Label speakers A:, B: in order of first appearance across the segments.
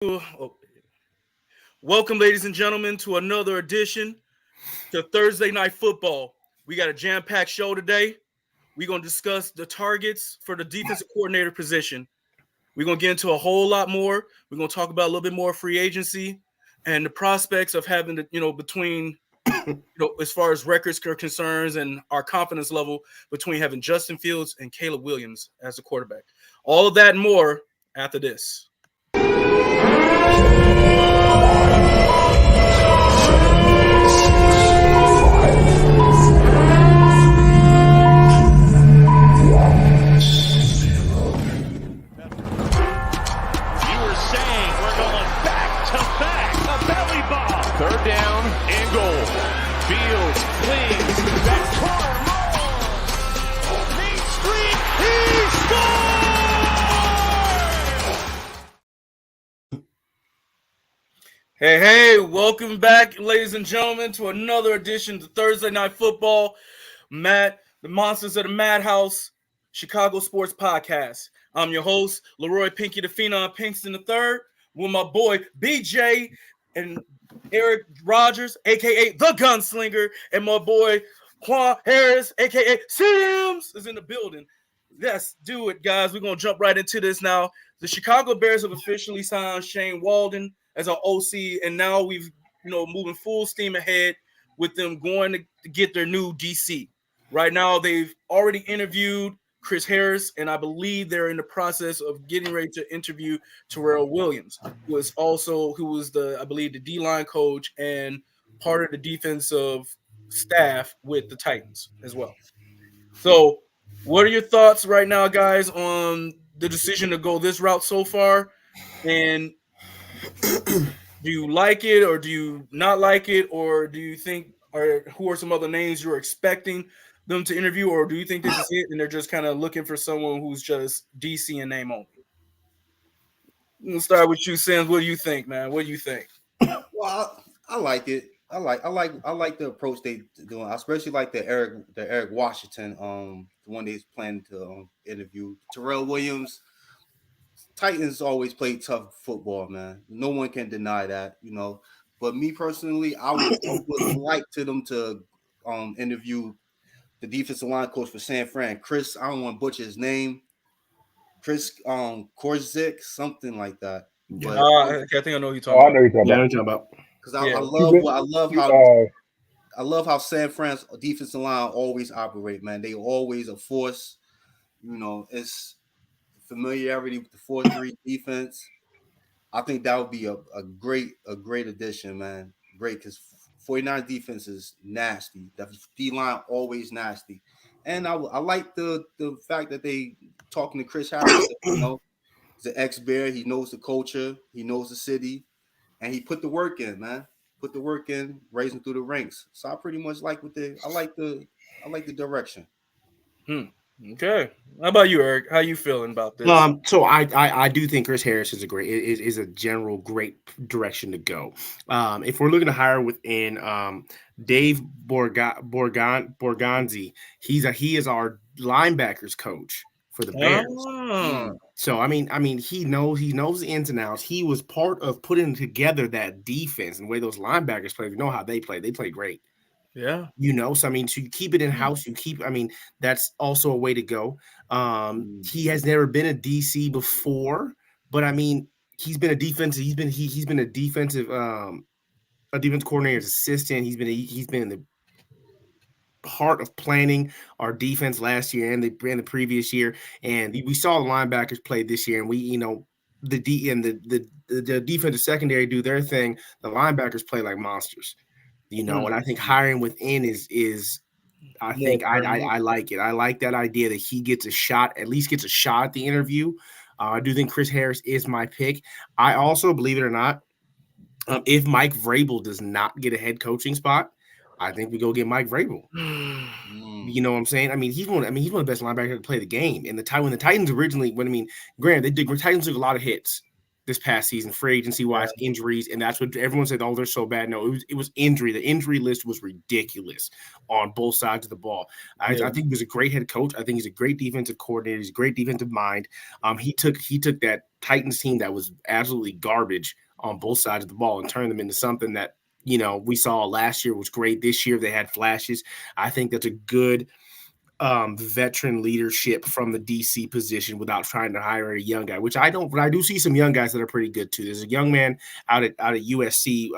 A: Oh, welcome, ladies and gentlemen, to another edition to Thursday Night Football. We got a jam-packed show today. We're going to discuss the targets for the defensive coordinator position. We're going to get into a whole lot more. We're going to talk about a little bit more free agency and the prospects of having the, between, as far as records are concerns and our confidence level between having Justin Fields and Caleb Williams as a quarterback. All of that and more after this.
B: Third down and goal. Fields flings that corner. Main Street. He scores!
A: Hey, welcome back, ladies and gentlemen, to another edition of Thursday Night Football. Matt, the Monsters of the Madhouse, Chicago Sports Podcast. I'm your host, Leroy Pinky the Phenom Pinkston III, with my boy BJ and Eric Rogers, a.k.a. The Gunslinger, and my boy Quan Harris, a.k.a. Sims, is in the building. Let's do it, guys. We're going to jump right into this now. The Chicago Bears have officially signed Shane Walden as our OC, and now we've, moving full steam ahead with them going to get their new DC. Right now, they've already interviewed Chris Harris, and I believe they're in the process of getting ready to interview Terrell Williams, who was the D-line coach and part of the defensive staff with the Titans as well. So, what are your thoughts right now, guys, on the decision to go this route so far? And do you like it, or do you not like it, or do you think, or who are some other names you're expecting them to interview, or do you think this is it and they're just kind of looking for someone who's just DC in name only? We'll start with you, Sims. What do you think, man? What do you think?
C: Well, I like it. I like the approach they doing. I especially like the Eric Washington, the one they's planning to interview. Terrell Williams. Titans always play tough football, man. No one can deny that, But me personally, I would like them to interview the defensive line coach for San Fran, Chris. I don't want to butcher his name. Chris Korzik, something like that.
A: But, I think I know who you're talking about.
D: I know you're talking about.
C: Because I love how San Fran's defensive line always operate, man. They always a force. It's familiarity with the 4-3 defense. I think that would be a great addition, man. Great, because 49 defense is nasty. The D-line always nasty. And I like the fact that they talking to Chris Harris. He's an ex-Bear. He knows the culture. He knows the city. And he put the work in, man. Put the work in, raising through the ranks. So I pretty much like I like the direction.
A: Okay. How about you, Eric? How you feeling about this?
D: So I do think Chris Harris is a general great direction to go. If we're looking to hire within Dave Borganzi, he is our linebackers coach for the Bears. So I mean he knows the ins and outs. He was part of putting together that defense and the way those linebackers play. You know how they play. They play great.
A: Yeah.
D: So I mean, to keep it in house, that's also a way to go. He has never been a DC before, but I mean, he's been a defensive coordinator's assistant. He's been in the part of planning our defense last year and the previous year, and we saw the linebackers play this year, and the defensive secondary do their thing. The linebackers play like monsters. And I think hiring within is I think I like it. I like that idea that he gets a shot at the interview. I do think Chris Harris is my pick. I also, believe it or not, if Mike Vrabel does not get a head coaching spot, I think we go get Mike Vrabel. You know what I'm saying? I mean, he's one of the best linebackers to play the game. And when the Titans originally, granted, the Titans took a lot of hits. this past season, free agency wise, injuries, and that's what everyone said. Oh, they're so bad. No, it was injury. The injury list was ridiculous on both sides of the ball. I think he was a great head coach. I think he's a great defensive coordinator. He's a great defensive mind. He took that Titans team that was absolutely garbage on both sides of the ball and turned them into something that we saw last year was great. This year they had flashes. I think that's a good veteran leadership from the DC position without trying to hire a young guy, which I don't, but I do see some young guys that are pretty good too. There's a young man out at USC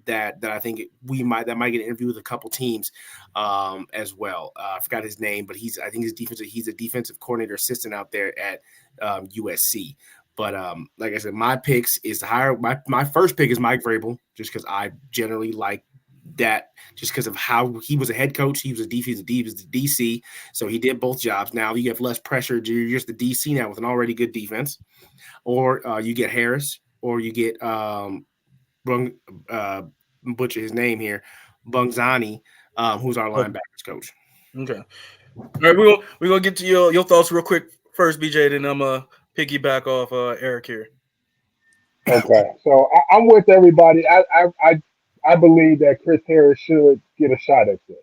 D: that I think might get an interview with a couple teams as well. I forgot his name, but he's a defensive coordinator assistant out there at USC. But like I said, my picks is to hire my first pick is Mike Vrabel, just because I generally like that, just because of how he was a head coach. He was the DC, so he did both jobs. Now you have less pressure. You're just the DC now with an already good defense, or you get Harris, or you get butcher his name here, Bungzani, who's our linebackers coach.
A: Okay, all right, we're gonna get to your thoughts real quick first, BJ. Then I'm piggyback off Eric here.
E: Okay, so I'm with everybody. I believe that Chris Harris should get a shot at this.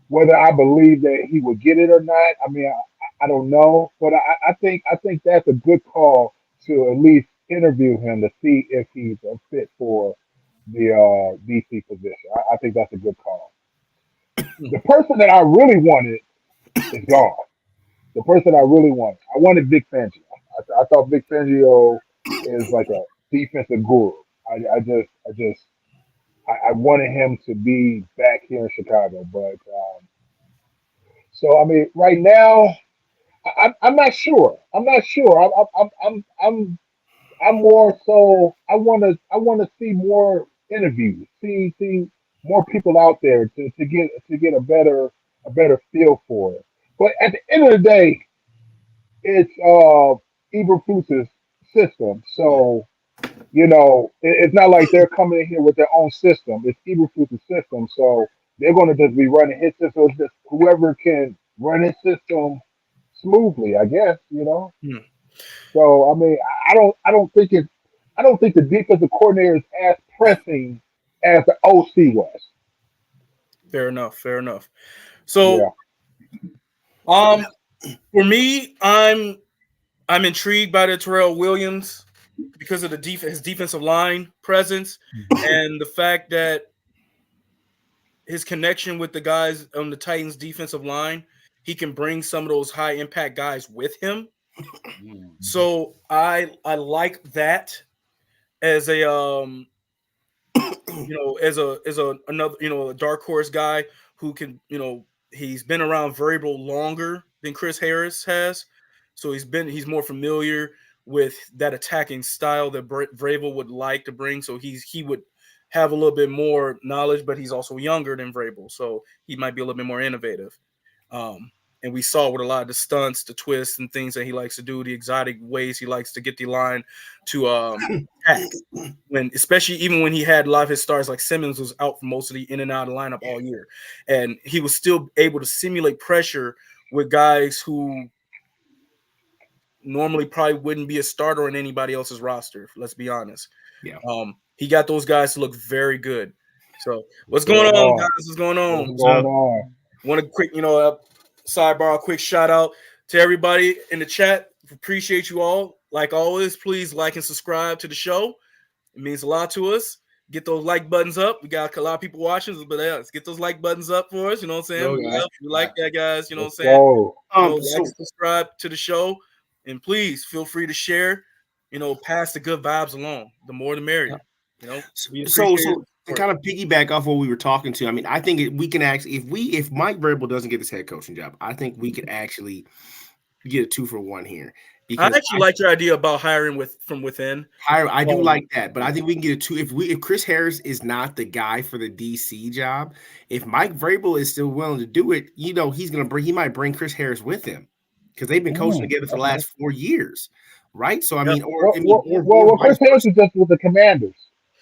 E: Whether I believe that he would get it or not, I mean, I don't know, but I think that's a good call to at least interview him to see if he's a fit for the DC position. I think that's a good call. The person that I really wanted is gone. The person I really wanted, I wanted Vic Fangio. I thought Vic Fangio is like a defensive guru. I wanted him to be back here in Chicago, but so I mean, right now, I'm not sure. I'm more so. I want to see more interviews, see more people out there to get a better feel for it. But at the end of the day, it's Eberflus's system, so. It's not like they're coming in here with their own system. It's Eberflus's system, so they're going to just be running his system. It's just whoever can run his system smoothly, I guess. So I mean, I don't think the defensive coordinator is as pressing as the OC was.
A: Fair enough. So, for me, I'm intrigued by the Terrell Williams because of his defensive line presence and the fact that his connection with the guys on the Titans defensive line, he can bring some of those high impact guys with him. So I like that as a another a dark horse guy who can he's been around Vrabel longer than Chris Harris has, so he's more familiar with that attacking style that Vrabel would like to bring. So he would have a little bit more knowledge, but he's also younger than Vrabel, so he might be a little bit more innovative. And we saw with a lot of the stunts, the twists, and things that he likes to do, the exotic ways he likes to get the line to attack. Especially even when he had a lot of his stars, like Simmons was out for most of the in and out of the lineup all year, and he was still able to simulate pressure with guys who normally probably wouldn't be a starter on anybody else's roster. Let's be honest.
E: Yeah.
A: He got those guys to look very good. So what's going on, guys? What's going on? Want a quick, sidebar, a quick shout out to everybody in the chat. Appreciate you all. Like always, please like and subscribe to the show. It means a lot to us. Get those like buttons up. We got a lot of people watching, but let's get those like buttons up for us. You know what I'm saying? We like that, guys. You know what I'm saying? Like, subscribe to the show. And please feel free to share, pass the good vibes along. The more the merrier.
D: So to kind of piggyback off what we were talking to, I mean, I think we can actually, if Mike Vrabel doesn't get this head coaching job, I think we could actually get a 2-for-1 here.
A: I actually like your idea about hiring from within.
D: I do like that, but I think we can get a 2. If Chris Harris is not the guy for the DC job, if Mike Vrabel is still willing to do it, he might bring Chris Harris with him. Because they've been coaching together for the last 4 years, right? So I mean,
E: Chris Harris is just with the Commanders.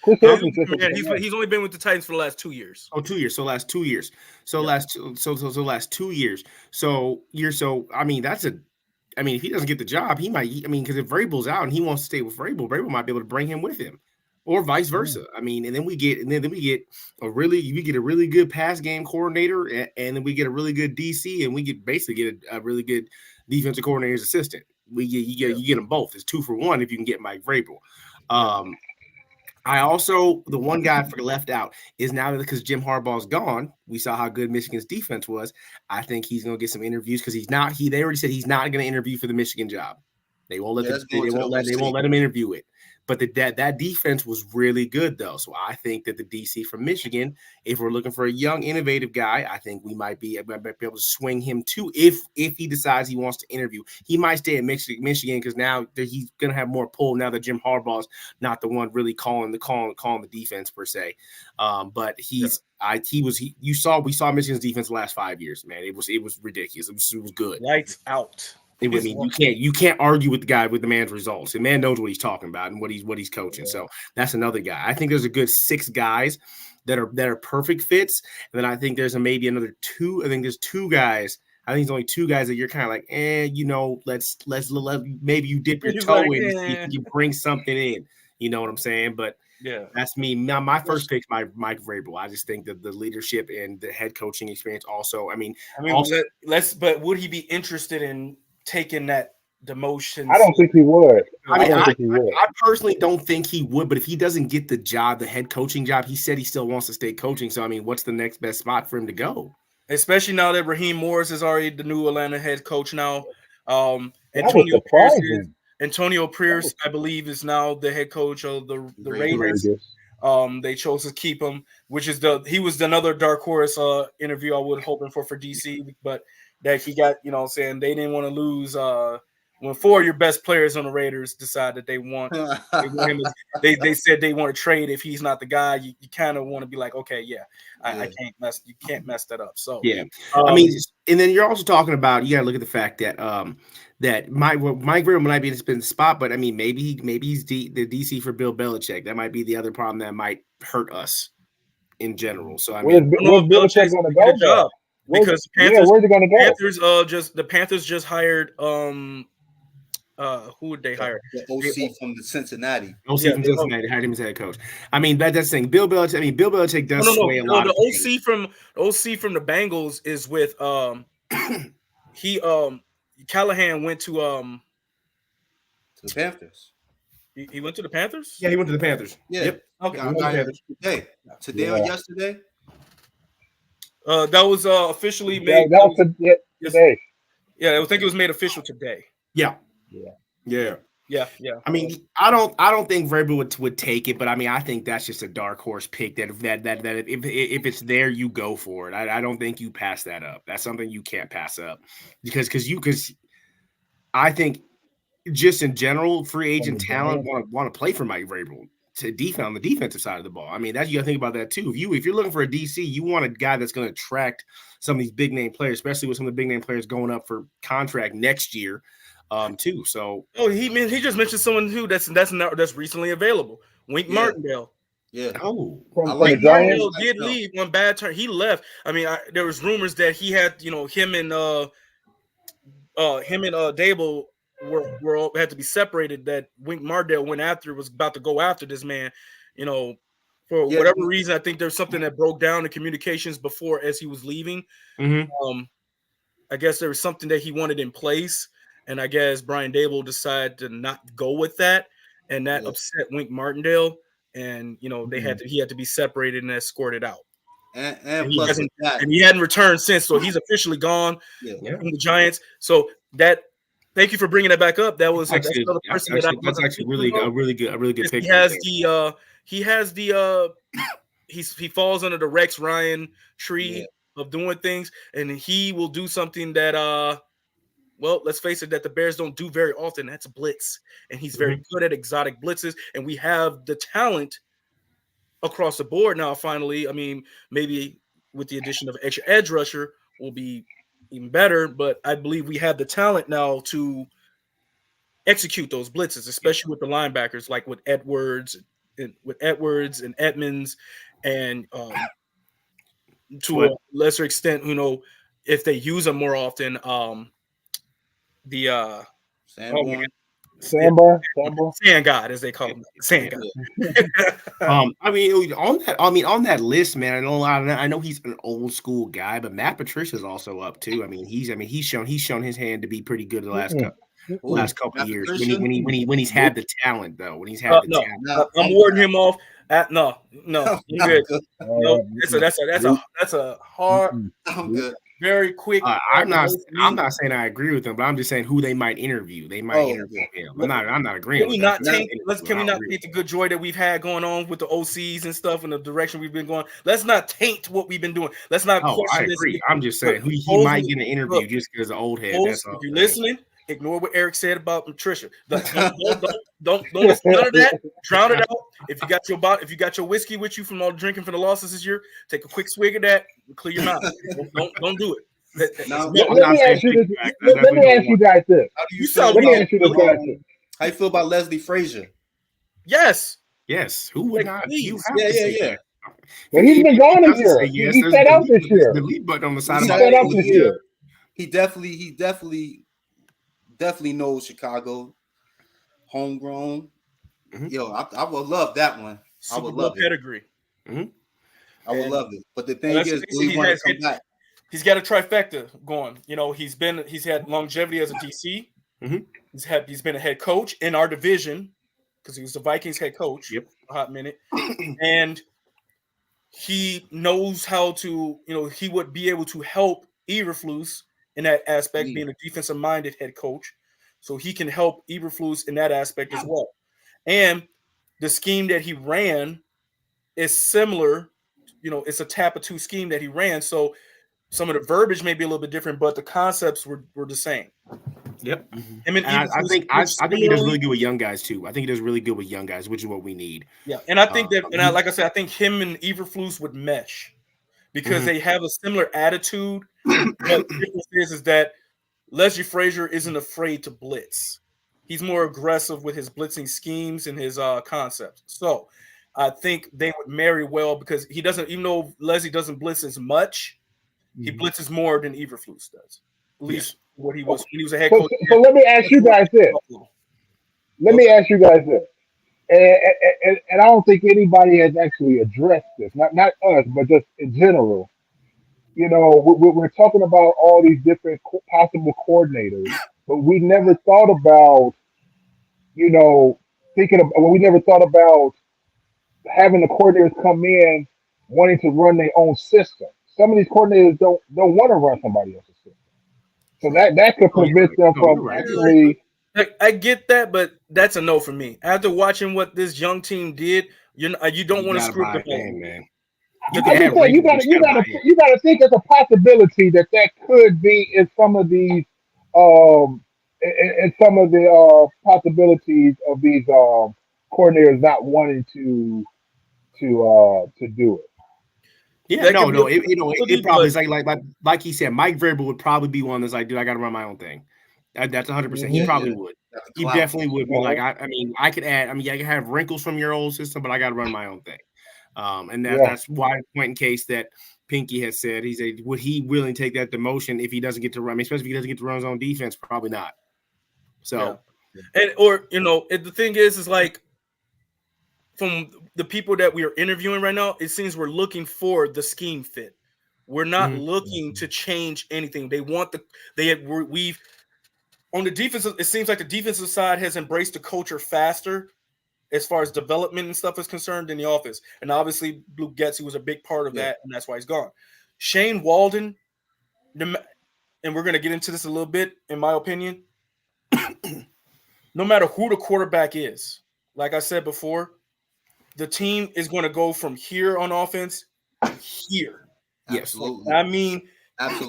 E: Chris Harris is just with the Commanders.
A: He's only been with the Titans for the last 2 years.
D: Oh, 2 years. So last 2 years. So last 2 years. So I mean, that's I mean, if he doesn't get the job, he might. I mean, because if Vrabel's out and he wants to stay with Vrabel might be able to bring him with him, or vice versa. I mean, and then we get a really good pass game coordinator, and then we get a really good DC, and we basically get a really good defensive coordinator's assistant. You get them both. It's 2 for 1 if you can get Mike Vrabel. I also, the one guy I left out is now because Jim Harbaugh's gone. We saw how good Michigan's defense was. I think he's going to get some interviews because they already said he's not going to interview for the Michigan job. They won't let him interview it. But that defense was really good, though. So I think that the DC from Michigan, if we're looking for a young, innovative guy, I think we might be able to swing him too if he decides he wants to interview. He might stay at Michigan because now he's going to have more pull now that Jim Harbaugh's not the one really calling the defense per se. But we saw Michigan's defense the last 5 years, man. It was ridiculous. It was good.
A: Lights out.
D: You can't argue with the man's results. The man knows what he's talking about and what he's coaching. Yeah. So that's another guy. I think there's a good 6 guys that are perfect fits. And then I think there's maybe another 2. I think there's 2 guys. I think there's only 2 guys that you're kind of like, let maybe you dip your toe in and see if you bring something in. You know what I'm saying? But
A: yeah,
D: that's me. Now, my first pick is Mike Vrabel. I just think that the leadership and the head coaching experience also.
A: But would he be interested in taking that demotion?
E: I don't think he would.
D: I personally don't think he would, but if he doesn't get the job, the head coaching job, he said he still wants to stay coaching. So, I mean, what's the next best spot for him to go?
A: Especially now that Raheem Morris is already the new Atlanta head coach now. Antonio Pierce, I believe, is now the head coach of the Raiders. They chose to keep him, he was another dark horse interview I would hoping for DC, but that he got, saying they didn't want to lose when 4 of your best players on the Raiders decide that they want him. They said they want to trade if he's not the guy. You kind of want to be like, okay, I can't mess. You can't mess that up. So
D: yeah, I mean, and then you're also talking about you got to look at the fact that that Mike Vrabel might be in the spot, but I mean maybe he's the DC for Bill Belichick. That might be the other problem that might hurt us in general. So I mean,
E: where's Belichick going to go?
A: Because
E: where's it going to go?
A: The Panthers just hired who would they hire?
C: The OC from Cincinnati.
D: From Cincinnati hired him as head coach. I mean, that's the thing. Bill Belichick does sway a lot.
A: The OC from the Bengals is with Callahan went to
C: the Panthers.
A: He went to the Panthers?
D: Yeah, he went to the Panthers.
C: Yeah.
D: Yep.
C: Okay. Today or yesterday?
A: That was officially made.
E: That was today.
A: Yeah, I think it was made official today.
D: Yeah. I mean, I don't think Vrabel would take it, but I mean, I think that's just a dark horse pick. That if it's there, you go for it. I don't think you pass that up. That's something you can't pass up because I think just in general, free agent talent want to play for Mike Vrabel to defend on the defensive side of the ball. I mean, that you got to think about that too. If you're looking for a DC, you want a guy that's going to attract some of these big name players, especially with some of the big name players going up for contract next year. Too. So
A: he just mentioned someone who that's recently available. Wink Martindale.
C: Yeah.
E: From
A: Martindale did leave on bad turn. He left. I mean, there was rumors that he had, him and Dable were had to be separated. That Wink Martindale was about to go after this man. For whatever reason, I think there's something that broke down the communications before as he was leaving.
D: Mm-hmm.
A: I guess there was something that he wanted in place. And I guess Brian Dable decided to not go with that, and that upset Wink Martindale. And he had to be separated and escorted out.
C: And plus
A: he hadn't returned since, so he's officially gone from the Giants. So thank you for bringing that back up. That's another person
D: that's actually a really good pick.
A: He falls under the Rex Ryan tree of doing things, and he will do something that well, let's face it, that the Bears don't do very often. That's a blitz. And he's very good at exotic blitzes. And we have the talent across the board now, finally. I mean, maybe with the addition of an extra edge rusher will be even better. But I believe we have the talent now to execute those blitzes, especially with the linebackers, like with Edwards and Edmonds. And to a lesser extent, if they use them more often, the
C: Sanborn.
A: yeah,
E: Samba.
A: Sand God, as Sand God, as they call him. Sand God.
D: I mean, on that list, man. I know he's an old school guy, but Matt Patricia's also up too. He's shown his hand to be pretty good the last
E: Mm-mm.
D: couple of
C: Matt
D: years
C: Patricia?
D: when he's had the talent though. When he's had the
A: No,
D: talent.
C: Nah,
A: I'm warding him off. No, I'm good. No, that's a hard,
C: I'm good.
A: very quick.
D: I'm not
A: Me.
D: saying I agree with them, but I'm just saying who they might interview. They might interview him. I'm not agreeing
A: Can we
D: with
A: not
D: that.
A: taint? Can we not taint the good joy that we've had going on with the OCs and stuff and the direction we've been going? Let's not taint what we've been doing. Let's not
D: Oh, I
A: question this.
D: agree. I'm just saying he might get an interview just because of old head. That's all.
A: If you're listening, ignore what Eric said about Patricia. Don't listen to none of that. Drown it out. If you got your whiskey with you from all the drinking from the losses this year, take a quick swig of that and clear your mind. Don't do it.
C: Now,
E: Let me ask you this. Let me ask you guys this.
C: how do you
A: You
C: feel
A: sound
E: Let me
C: about,
E: ask you this, guys.
C: how you feel about Leslie Frazier?
A: Yes.
D: Yes, who would not?
A: Please.
D: You have to say
C: Yeah.
D: that.
E: Well, he's been gone this year.
D: Yes,
E: He sat out this year.
D: The lead button on the side
E: He
D: of my
E: sat out this year.
C: He definitely knows Chicago, homegrown.
D: Mhm.
C: Yo, I would love that one.
A: Super
C: I would
A: Bowl
C: love it.
A: pedigree.
C: I would love it. But the thing
A: Let's
C: is,
A: face
C: do
A: it,
C: he want to come back?
A: He's got a trifecta going. You know, he's had longevity as a DC.
D: Mhm.
A: He's been a head coach in our division because he was the Vikings head coach.
D: Yep.
A: A hot minute, and he knows how to. You know, he would be able to help Eberflus in that aspect, being a defensive minded head coach, so he can help Eberflus in that aspect as well. And the scheme that he ran is similar. You know, it's a tap of two scheme that he ran. So some of the verbiage may be a little bit different, but the concepts were the same.
D: Yep.
A: I mean,
D: And I think he does really good with young guys too. I think he does really good with young guys, which is what we need.
A: Yeah, and I think that, like I said, I think him and Eberflus would mesh because they have a similar attitude. But the difference is that Leslie Frazier isn't afraid to blitz. He's more aggressive with his blitzing schemes and his concepts. So I think they would marry well because he doesn't, even though Leslie doesn't blitz as much, he blitzes more than Eberflus does. At least what he was when he was a head coach.
E: So let me ask you guys this. And I don't think anybody has actually addressed this. Not us, but just in general. You know, we're talking about all these different possible coordinators, but we never thought about, you know, we never thought about having the coordinators come in wanting to run their own system. Some of these coordinators don't want to run somebody else's system, so that could prevent them from actually.
A: I get that, but that's a no for me. After watching what this young team did, you don't want to screw up the game,
D: man.
E: You gotta think it's a possibility that could be in some of these in some of the possibilities of these coordinators not wanting to do it.
D: Yeah, no. It probably is like he said. Mike Vrabel would probably be one that's like, dude, I got to run my own thing. That's 100%. He probably would. He definitely would be like, I could add. I can have wrinkles from your old system, but I got to run my own thing. And that's why point in case that Pinky has said would he willing to take that demotion if he doesn't get to run? Especially if he doesn't get to run his own defense, probably not. So,
A: the thing is like from the people that we are interviewing right now, it seems we're looking for the scheme fit. We're not looking to change anything. They want we've on the defensive. It seems like the defensive side has embraced the culture faster as far as development and stuff is concerned in the office. And obviously Luke Getsy was a big part of that, and that's why he's gone. Shane Walden, and we're going to get into this a little bit, in my opinion, no matter who the quarterback is, like I said before, the team is going to go from here on offense to here.
C: Yes. Absolutely.
A: I mean,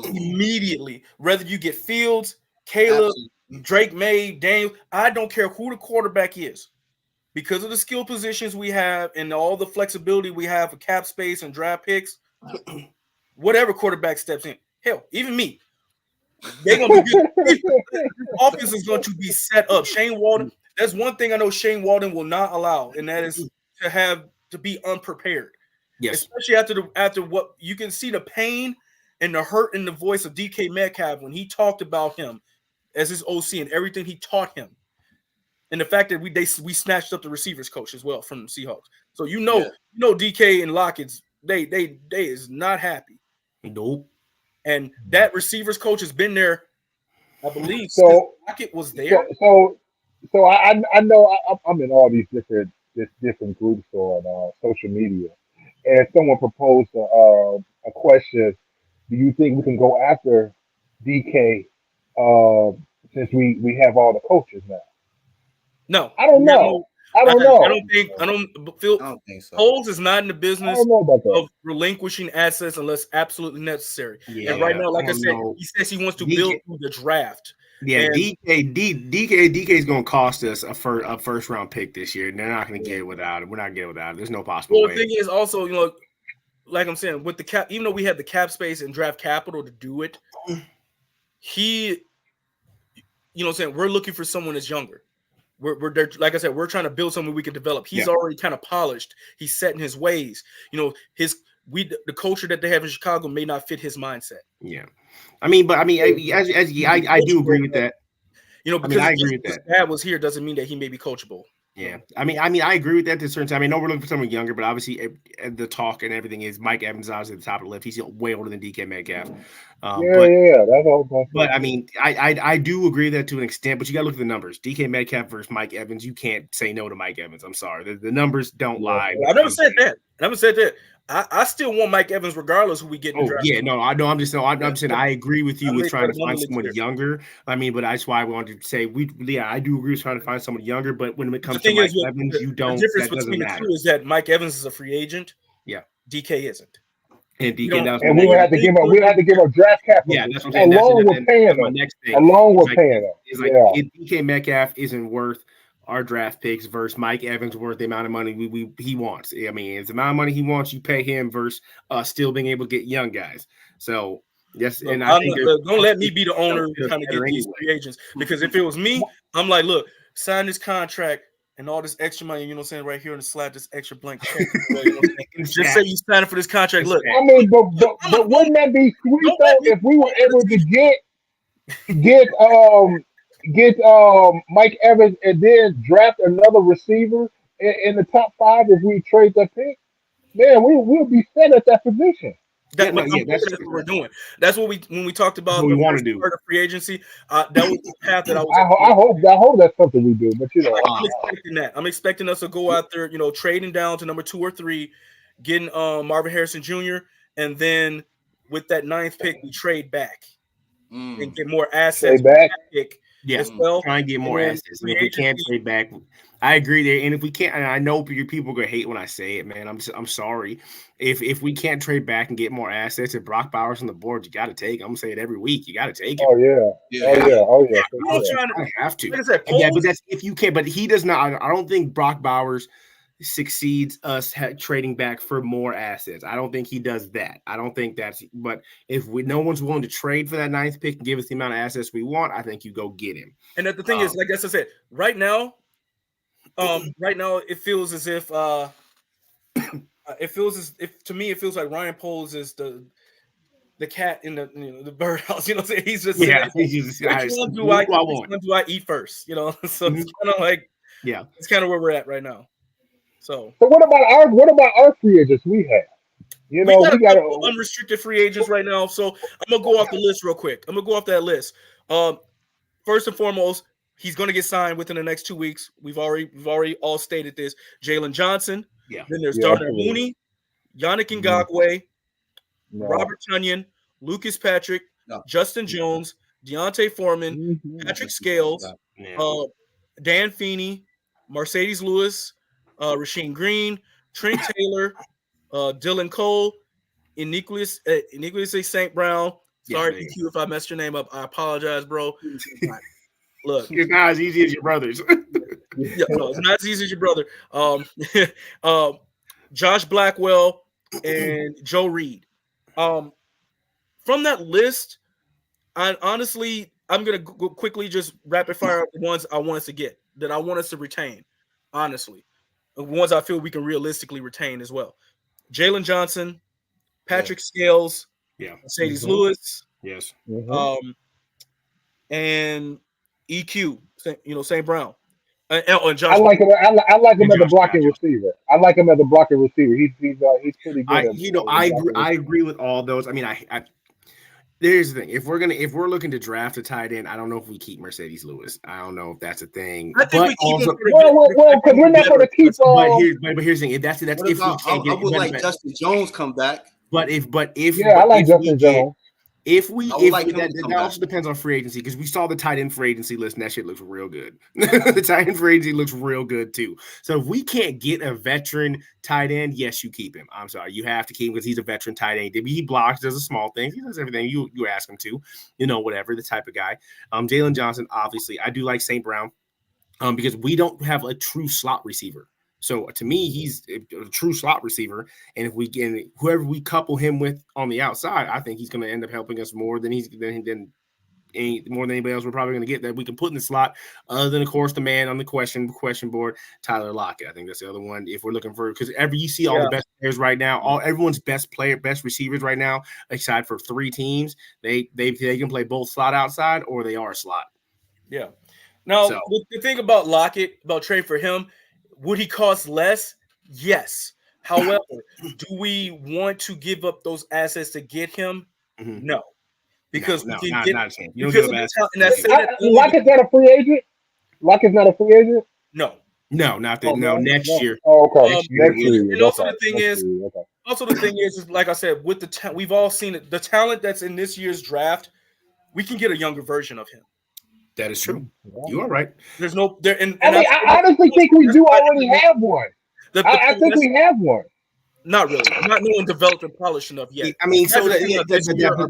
A: immediately, whether you get Fields, Caleb, Drake May, Daniel, I don't care who the quarterback is. Because of the skill positions we have and all the flexibility we have for cap space and draft picks, whatever quarterback steps in, hell, even me, they're going to be good. The offense is going to be set up. Shane Walden, that's one thing I know Shane Walden will not allow, and that is to be unprepared. Yes. Especially after what you can see the pain and the hurt in the voice of DK Metcalf when he talked about him as his OC and everything he taught him, and the fact that we snatched up the receivers coach as well from the Seahawks. So DK and Lockett's they is not happy.
D: Nope.
A: And that receivers coach has been there, I believe,
E: So-
A: since Lockett was there.
E: So I know I'm in all these different groups on social media, and someone proposed a question: do you think we can go after DK since we have all the coaches now?
A: No,
E: I don't know. I don't know.
A: I don't feel
C: I don't think so.
A: Foles is not in the
E: I
A: business
E: don't know about that.
A: of relinquishing assets unless absolutely necessary.
D: Yeah,
A: And right now, like I
D: don't
A: said,
D: know.
A: he says he wants to
D: DK
A: build through the draft.
D: Yeah,
A: And-
D: DK is going to cost us a first round pick this year. They're not going to get it without it. We're not getting it without it. There's no possible
A: Well,
D: way.
A: the thing is also, like I'm saying, with the cap, even though we have the cap space and draft capital to do it, we're looking for someone that's younger. We're there, like I said, we're trying to build something we can develop. He's already kind of polished. He's set in his ways. The culture that they have in Chicago may not fit his mindset.
D: Yeah, I do agree with that.
A: Because
D: I agree with that.
A: Dad was here doesn't mean that he may be coachable.
D: Yeah, I agree with that to a certain time. I know we're looking for someone younger, but obviously the talk and everything is Mike Evans is obviously at the top of the list. He's way older than DK Metcalf.
E: That's all.
D: But I do agree with that to an extent. But you got to look at the numbers. DK Metcalf versus Mike Evans. You can't say no to Mike Evans. I'm sorry, the numbers don't lie.
A: I never said that. I still want Mike Evans regardless who we get in the draft.
D: Yeah, no, I know. I'm saying I agree with you with trying to find someone younger. But that's why I wanted to say I do agree with trying to find someone younger. But when it comes to Mike Evans, you don't.
A: The difference
D: that doesn't
A: between the
D: matter.
A: two is that Mike Evans is a free agent.
D: Yeah,
A: DK isn't.
D: And DK
E: and we had to give up draft capital.
D: Yeah, that's what I'm saying.
E: Along with paying them.
D: If DK Metcalf isn't worth our draft picks versus Mike Evans worth the amount of money he wants. I mean, it's the amount of money he wants, you pay him versus still being able to get young guys. So yes,
A: look,
D: and I think
A: don't let me be the owner trying to get these free agents, because if it was me, I'm like, look, sign this contract and all this extra money, you know what I'm saying, right here on the slide, this extra blank check. Just say you signed for this contract. Look,
E: I mean, but wouldn't that be sweet though if we were able to get Mike Evans and then draft another receiver in the top 5 if we trade that pick? Man, we'll be set at that position.
A: That's what we're doing. That's what when we talked about
D: we want to do
A: free agency. That was the path that I was.
E: I hope that's something we do. But
A: I'm expecting that. I'm expecting us to go out there, trading down to number 2 or 3, getting Marvin Harrison Jr., and then with that 9th pick, we trade back and get more assets. Pick.
D: Yeah, try and get more assets. If we can't trade back, I agree there. And if we can't, and I know people are gonna hate when I say it, man. I'm sorry. If we can't trade back and get more assets, if Brock Bowers on the board, you got to take. I'm gonna say it every week. You got to take it.
E: Oh yeah.
D: I have to. But that's if you can't. But he does not. I don't think Brock Bowers succeeds us trading back for more assets. I don't think he does that. I don't think that's. But if no one's willing to trade for that 9th pick and give us the amount of assets we want, I think you go get him.
A: And the thing is, like I said, right now it feels as if to me it feels like Ryan Poles is the cat in the birdhouse. You know what I'm saying? He's just which one do I eat first? So it's kind of like it's kind of where we're at right now. So
E: what about our free agents we have? We got
A: unrestricted free agents right now. So I'm gonna go off the list real quick. I'm gonna go off that list. First and foremost, he's gonna get signed within the next 2 weeks. We've already all stated this. Jalen Johnson.
D: Yeah.
A: Then there's Darnell Mooney, Yannick Ngakoue, Robert Tonyan, Lucas Patrick, Justin Jones, Deontay Foreman, Patrick Scales, Dan Feeney, Mercedes Lewis, Rasheem Green, Trent Taylor, Dylan Cole, Nicholas St. Brown. Sorry, EQ, if I messed your name up. I apologize, bro. Look,
D: it's not as easy as your brothers.
A: It's not as easy as your brother. Josh Blackwell and Joe Reed. From that list, I'm gonna go quickly just rapid fire the ones I want us to get, that I want us to retain. Honestly, the ones I feel we can realistically retain as well. Jalen Johnson, Patrick Scales, Mercedes Lewis.
D: Yes.
A: and EQ, St. Brown, and
E: I
A: Josh.
E: like him. I like him
D: And
E: as a
D: Josh,
E: blocking receiver. I like him as a blocking receiver. He's pretty good at
D: I agree.
E: blocking
D: I
E: receiver.
D: agree with all those. I mean, I here's the thing. If we're looking to draft a tight end, I don't know if we keep Mercedes Lewis. I don't know if that's a thing.
A: I think
D: But
A: we keep him
D: also,
A: for the
E: Well, because we're not going to keep.
D: but here's the thing. If that's
C: What
D: if we
C: about
D: can't
C: I
D: get,
C: would like Justin Jones come back.
E: Yeah, I like Justin Jones.
D: If we
C: I would like him
D: that,
C: to come
D: that
C: back.
D: also depends on free agency because we saw the tight end free agency list and that shit looks real good. The tight end free agency looks real good too. So if we can't get a veteran tight end, yes, you keep him. I'm sorry, you have to keep him because he's a veteran tight end. He blocks, does the small things, he does everything you ask him to, whatever the type of guy. Jalen Johnson, obviously, I do like St. Brown because we don't have a true slot receiver. So to me, he's a true slot receiver, and if we can, whoever we couple him with on the outside, I think he's going to end up helping us more than more than anybody else we're probably going to get that we can put in the slot. Other than, of course, the man on the question board, Tyler Lockett. I think that's the other one. If we're looking for, because you see all the best players right now, everyone's best receivers right now, aside for 3 teams, they can play both slot outside or they are slot.
A: Yeah. Now, the thing about Lockett, about trade for him, would he cost less? Yes. However, do we want to give up those assets to get him?
D: Mm-hmm.
A: No. Because
D: not
A: we
D: a
A: can
D: chance.
A: get because of the talent.
E: Lockett's not a free agent? Lockett's not a free agent?
A: No.
D: Next year.
E: Oh, okay. Next year.
A: And also the thing is, like I said, with the we've all seen it. The talent that's in this year's draft, we can get a younger version of him.
D: That is true. You are right.
A: There's no there.
E: I honestly think we do already have one. I think we have one.
A: Not really. Not no one developed and polished enough yet.
D: I mean, so
A: that's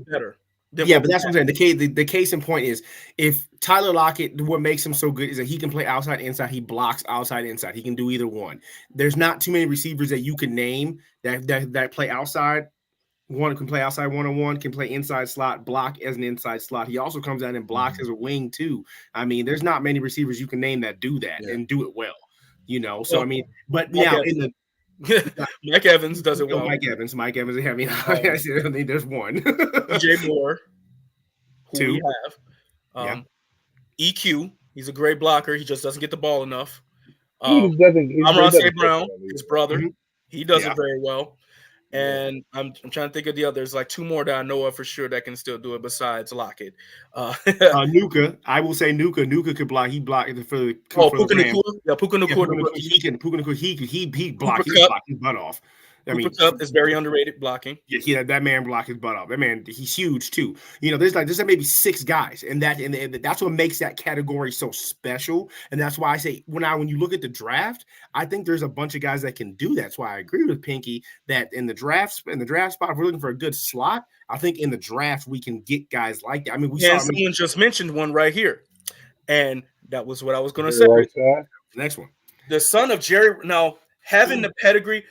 D: better. Yeah, but that's what I'm saying. The case in point is if Tyler Lockett, what makes him so good is that he can play outside, inside. He blocks outside, inside. He can do either one. There's not too many receivers that you can name that play outside. One can play outside one-on-one, can play inside slot, block as an inside slot. He also comes out and blocks as a wing too. I mean, there's not many receivers you can name that do that and do it well. So I mean, but now in the
A: Mike Evans does it well.
D: Mike Evans. I mean, I think there's one.
A: DJ Moore, who
D: 2.
A: we have. EQ, he's a great blocker. He just doesn't get the ball enough. Amon St. Brown, his brother, he does it very well. And I'm trying to think of the others, like 2 more that I know of for sure that can still do it besides Lockett.
D: Nuka, I will say Nuka could block. He blocked for the
A: Puka Nacua. Yeah, Puka Nacua.
D: He blocked his butt off.
A: Cooper Kupp is very underrated blocking.
D: Yeah, that man blocked his butt off. That man, he's huge too. There's maybe 6 guys, and that's what makes that category so special. And that's why I say when you look at the draft, I think there's a bunch of guys that can do that. That's why I agree with Pinky that in the draft spot, if we're looking for a good slot, I think in the draft we can get guys like that. I mean,
A: someone just mentioned one right here, and that was what I was going to say.
D: Next one,
A: the son of Jerry. Now having the pedigree.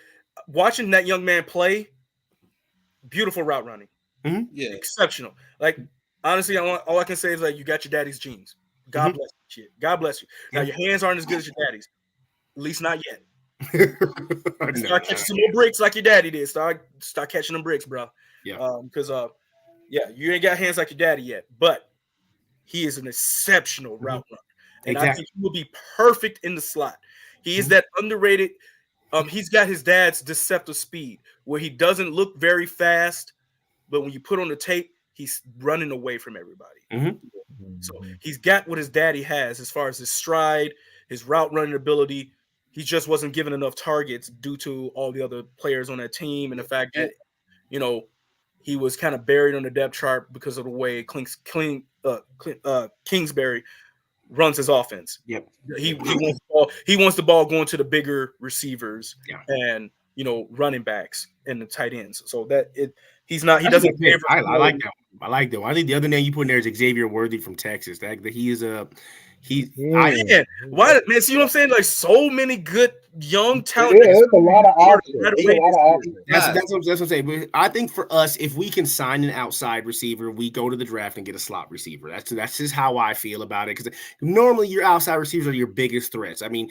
A: Watching that young man play, beautiful route running.
D: Mm-hmm.
C: Yeah,
A: exceptional. Like honestly, all I can say is like you got your daddy's genes. God bless you. Shit. God bless you. Now your hands aren't as good as your daddy's, at least not yet. Start catching some more bricks like your daddy did. Start catching them bricks, bro.
D: Yeah.
A: Because you ain't got hands like your daddy yet, but he is an exceptional route runner, and I think he will be perfect in the slot. He is that underrated. He's got his dad's deceptive speed where he doesn't look very fast, but when you put on the tape, he's running away from everybody. So he's got what his daddy has as far as his stride, his route running ability. He just wasn't given enough targets due to all the other players on that team and the fact that, he was kind of buried on the depth chart because of the way Kingsbury runs his offense.
D: Yep.
A: He wants the ball going to the bigger receivers and running backs and the tight ends. So he doesn't.
D: I like that one. I like that one. I think the other name you put in there is Xavier Worthy from Texas. That he is why,
A: man? See what I'm saying? Like so many good young talent.
E: Yeah, there's a lot of options.
D: That's what I'm saying. But I think for us, if we can sign an outside receiver, we go to the draft and get a slot receiver. That's just how I feel about it. Because normally your outside receivers are your biggest threats. I mean,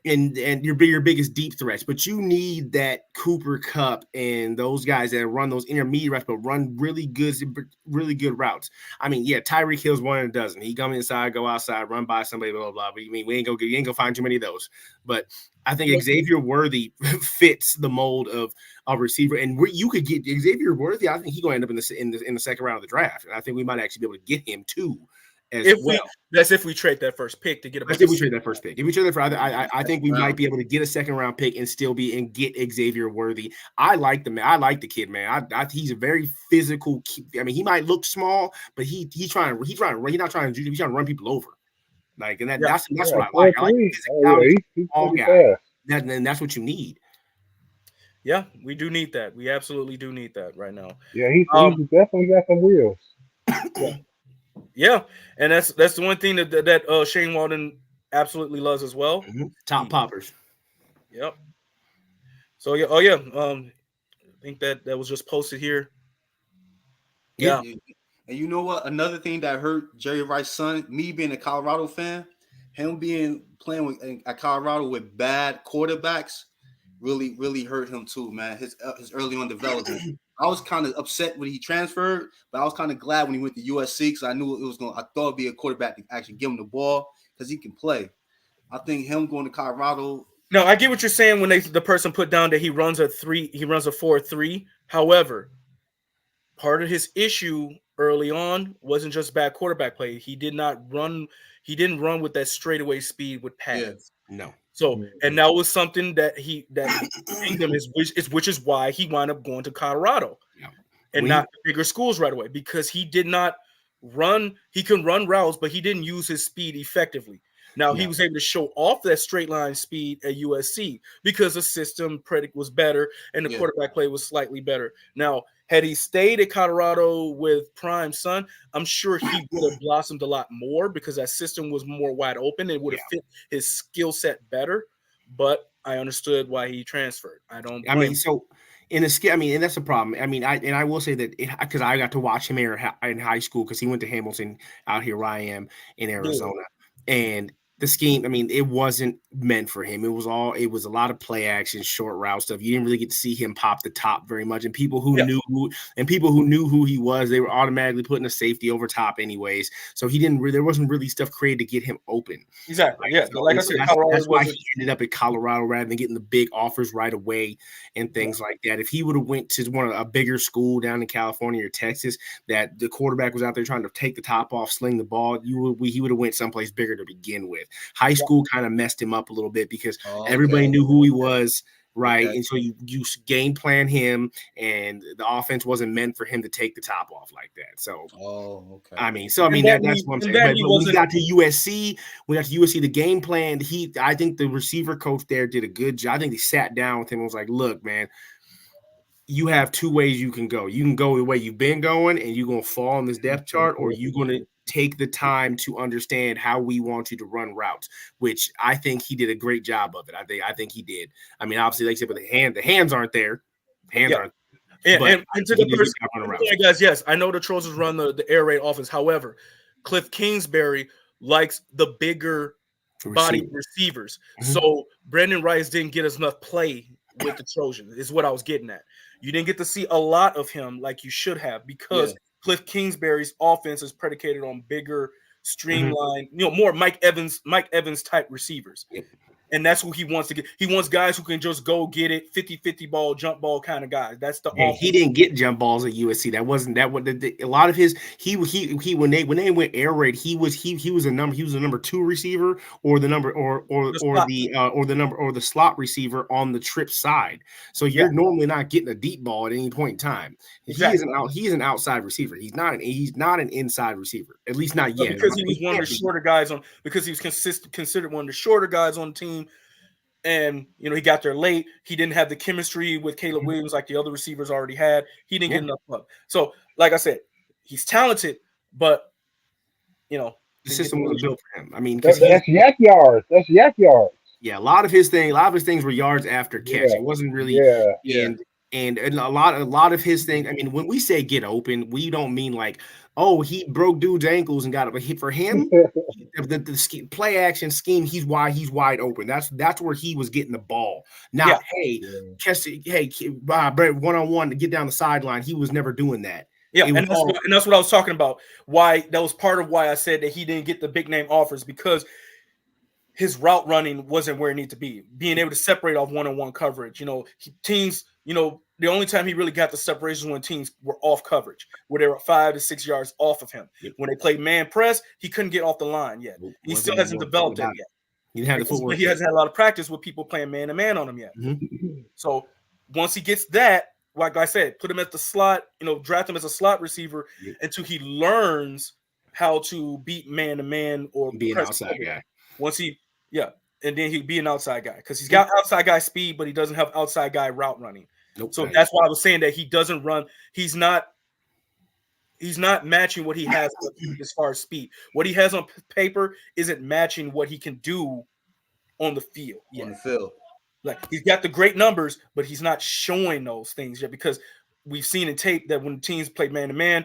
D: and your biggest deep threats, but you need that Cooper Kupp and those guys that run those intermediate routes, but run really good routes. I mean, yeah, Tyreek Hill's one in a dozen. He come inside, go outside, run by somebody, blah blah blah. But you mean you ain't gonna find too many of those. But I think Xavier Worthy fits the mold of a receiver, and you could get Xavier Worthy. I think he's going to end up in the second round of the draft, and I think we might actually be able to get him too.
A: That's if we trade that first pick to get a.
D: If we trade that first pick, if we trade that first, I think we might be able to get a second round pick and still get Xavier Worthy. I like the kid, man. He's a very physical. I mean, he might look small, but he's not trying to run people over. Like, and that's what I like. I like
E: he's pretty fast.
D: And that's what you need.
A: Yeah, we do need that. We absolutely do need that right now.
E: Yeah, he's definitely got some wheels.
A: Yeah, and that's the one thing that Shane Walden absolutely loves as well.
D: Mm-hmm. Top poppers.
A: Yep. So yeah, I think that was just posted here. Yeah.
C: And you know what? Another thing that hurt Jerry Rice's son, me being a Colorado fan, him playing at Colorado with bad quarterbacks, really hurt him too, man. His early on development. I was kind of upset when he transferred, but I was kind of glad when he went to USC because I knew I thought it'd be a quarterback to actually give him the ball because he can play. I think him going to Colorado.
A: No, I get what you're saying when the person put down that he runs a 4-3. However, part of his issue early on wasn't just bad quarterback play. He didn't run with that straightaway speed with pads.
D: Yeah. No.
A: So, and that was something that which is why he wound up going to Colorado and not the bigger schools right away, because he did not run. He can run routes, but he didn't use his speed effectively. Now he was able to show off that straight line speed at USC because the system predict was better and the quarterback play was slightly better. Now, had he stayed at Colorado with Prime Son, I'm sure he would have blossomed a lot more because that system was more wide open. It would have fit his skill set better. But I understood why he transferred. And that's the problem. I mean, I will say that because I got to watch him in high school because he went to Hamilton out here where I am in Arizona, and the scheme, I mean, it wasn't meant for him. It was a lot of play action, short route stuff. You didn't really get to see him pop the top very much. And people who knew who he was, they were automatically putting a safety over top anyways. So there wasn't really stuff created to get him open. Exactly. Yeah.
D: So like I said, that's why he ended up at Colorado rather than getting the big offers right away and things like that. If he would have went to a bigger school down in California or Texas that the quarterback was out there trying to take the top off, sling the ball, he would have went someplace bigger to begin with. High school kind of messed him up a little bit because everybody knew who he was, right? Okay. And so you game plan him, and the offense wasn't meant for him to take the top off like that. So, that's what I'm saying. But when we got to USC, the game plan. I think the receiver coach there did a good job. I think he sat down with him and was like, "Look, man, you have two ways you can go. You can go the way you've been going, and you're gonna fall on this depth chart, or you're gonna take the time to understand how we want you to run routes," which I think he did a great job of it. I think he did. I mean, obviously, like I said, but the hands aren't there. And
A: to the person, guys, yes, I know the Trojans run the air raid offense. However, Cliff Kingsbury likes the bigger body receivers. Mm-hmm. So Brandon Rice didn't get us enough play with the Trojans, is what I was getting at. You didn't get to see a lot of him like you should have because Cliff Kingsbury's offense is predicated on bigger, streamlined, more Mike Evans type receivers. Yep. And that's who he wants to get. He wants guys who can just go get it, 50-50 ball, jump ball kind of guys. That's the offense. He didn't get jump balls at USC. That wasn't that what a lot of his he when they went air raid, he was a number 2 receiver or the number or the slot receiver on the trip side. So you're normally not getting a deep ball at any point in time. Exactly. He's an outside receiver. He's not an inside receiver, at least not yet. Because he was one of the shorter guys because he was considered one of the shorter guys on the team. And, he got there late. He didn't have the chemistry with Caleb Williams like the other receivers already had. He didn't get enough love. So, like I said, he's talented, but, the system wasn't built for him. I mean,
E: that's yak yards. That's yak yards.
D: Yeah, a lot of his things were yards after catch. It wasn't really And a lot of his thing. I mean, when we say get open, we don't mean like, oh, he broke dude's ankles and got it. But for him, the play action scheme, he's wide open. That's where he was getting the ball. Not Brett 1-on-1 to get down the sideline. He was never doing that.
A: Yeah, and that's what I was talking about. Why that was part of why I said that he didn't get the big name offers, because his route running wasn't where it needed to be. Being able to separate off one-on-one coverage. Teams, the only time he really got the separation when teams were off coverage, where they were 5 to 6 yards off of him. Yep. When they played man press, he couldn't get off the line yet. He still hasn't developed it yet.
D: He didn't have the footwork.
A: He hasn't had a lot of practice with people playing man-to-man on him yet. Mm-hmm. So once he gets that, like I said, put him at the slot, draft him as a slot receiver until he learns how to beat man-to-man or
D: be an outside guy.
A: And then he'd be an outside guy because he's got outside guy speed, but he doesn't have outside guy route running.
D: Nope,
A: so that's why I was saying that he doesn't run. He's not matching what he has as far as speed. What he has on paper isn't matching what he can do on the field.
C: On the field.
A: Like, he's got the great numbers, but he's not showing those things yet, because we've seen in tape that when teams play man-to-man,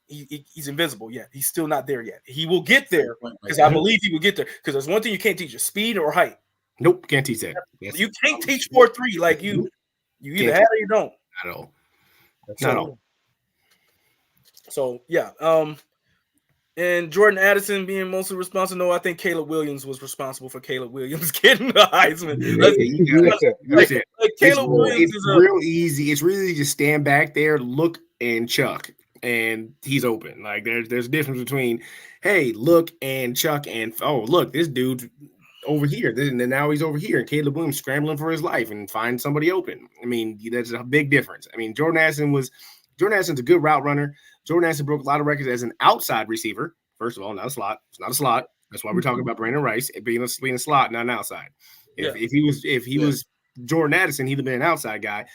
A: he's invisible. Yeah, he's still not there yet. He will get there, because I believe he will get there, because there's one thing you can't teach: is speed or height.
D: Nope, can't teach that.
A: Yes. You can't teach 4.3. Like, you either have it or you don't.
D: Not at all.
A: Not at all. So, yeah. And Jordan Addison being mostly responsible. No, I think Caleb Williams was responsible for Caleb Williams getting the Heisman.
D: Caleb Williams is real easy. It's really just stand back there, look, and chuck, and he's open. Like, there's a difference between, hey, look and chuck, and oh, look, this dude's over here. And now he's over here, and Caleb Williams scrambling for his life and find somebody open. I mean, that's a big difference. I mean, Jordan Addison's a good route runner. Jordan Addison broke a lot of records as an outside receiver. First of all, not a slot. It's not a slot. That's why we're talking about Brandon Rice being a slot, not an outside. If he was Jordan Addison, he'd have been an outside guy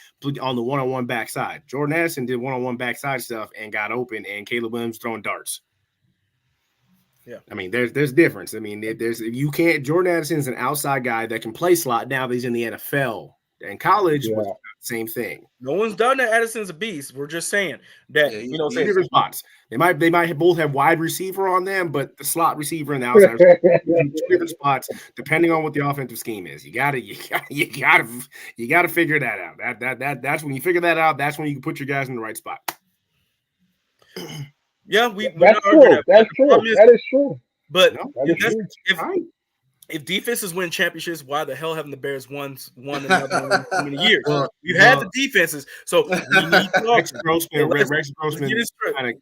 D: on the one-on-one backside. Jordan Addison did one-on-one backside stuff and got open, and Caleb Williams throwing darts.
A: Yeah,
D: I mean, there's difference. I mean, Jordan Addison is an outside guy that can play slot. Now that he's in the NFL. In college, was the same thing.
A: No one's done that. Addison's a beast. We're just saying that
D: different spots. They might both have wide receiver on them, but the slot receiver and the outside receiver, different spots depending on what the offensive scheme is. You gotta figure that out. That's when you figure that out. That's when you can put your guys in the right spot.
A: Yeah,
E: that's true. That's true. That is true.
A: But if defenses win championships, why the hell haven't the Bears won another one in so many years? You had the defenses, so we need
D: Rex Grossman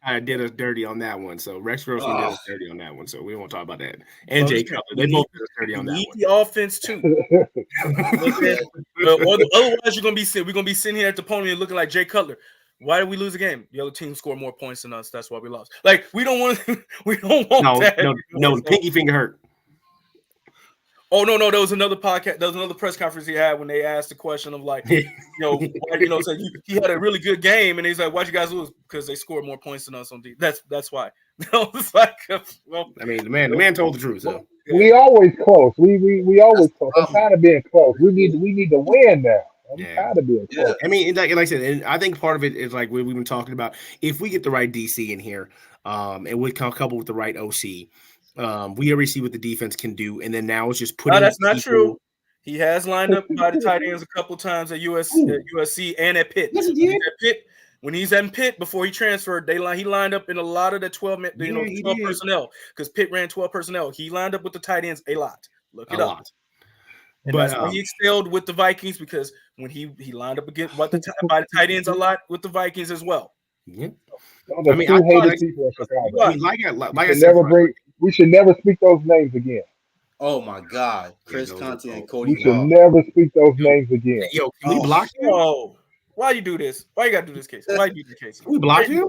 D: kind of did us dirty on that one. So Rex Grossman did us dirty on that one. So we won't talk about that. And Jay Cutler, they both did us dirty on that one.
A: We need the offense too. Otherwise, we're gonna be sitting here at the podium looking like Jay Cutler. Why did we lose the game? The other team scored more points than us. That's why we lost. Like, we don't want that.
D: No, the pinky finger hurt.
A: Oh, no, there was another podcast. There was another press conference he had when they asked the question of, like, said he had a really good game, and he's like, "Why'd you guys lose?" Because they scored more points than us on defense. That's why. It's like, well,
D: I mean, the man told the truth. So
E: we always close. We always close. I'm tired of being close. We need to win now. I'm tired of being close.
D: I mean, like I said, and I think part of it is like we've been talking about. If we get the right DC in here, and we couple with the right OC. We already see what the defense can do, and then now it's just putting.
A: No, that's not true. He has lined up by the tight ends a couple times at USC and at Pitt.
D: Yes, he did.
A: When he's at Pitt before he transferred, he lined up in a lot of the 12 personnel, because Pitt ran 12 personnel. He lined up with the tight ends a lot. Look it up. And that's why he excelled with the Vikings, because when he lined up against by the tight ends a lot with the Vikings as well.
D: Yeah.
E: I mean, we should never speak those names again.
C: Oh my God, Chris Conte and Cody.
E: We should never speak those names again.
D: Yo, can we block him?
A: Oh, why you do this? Why you gotta do this, case? Why you do this, case?
D: Can we block him?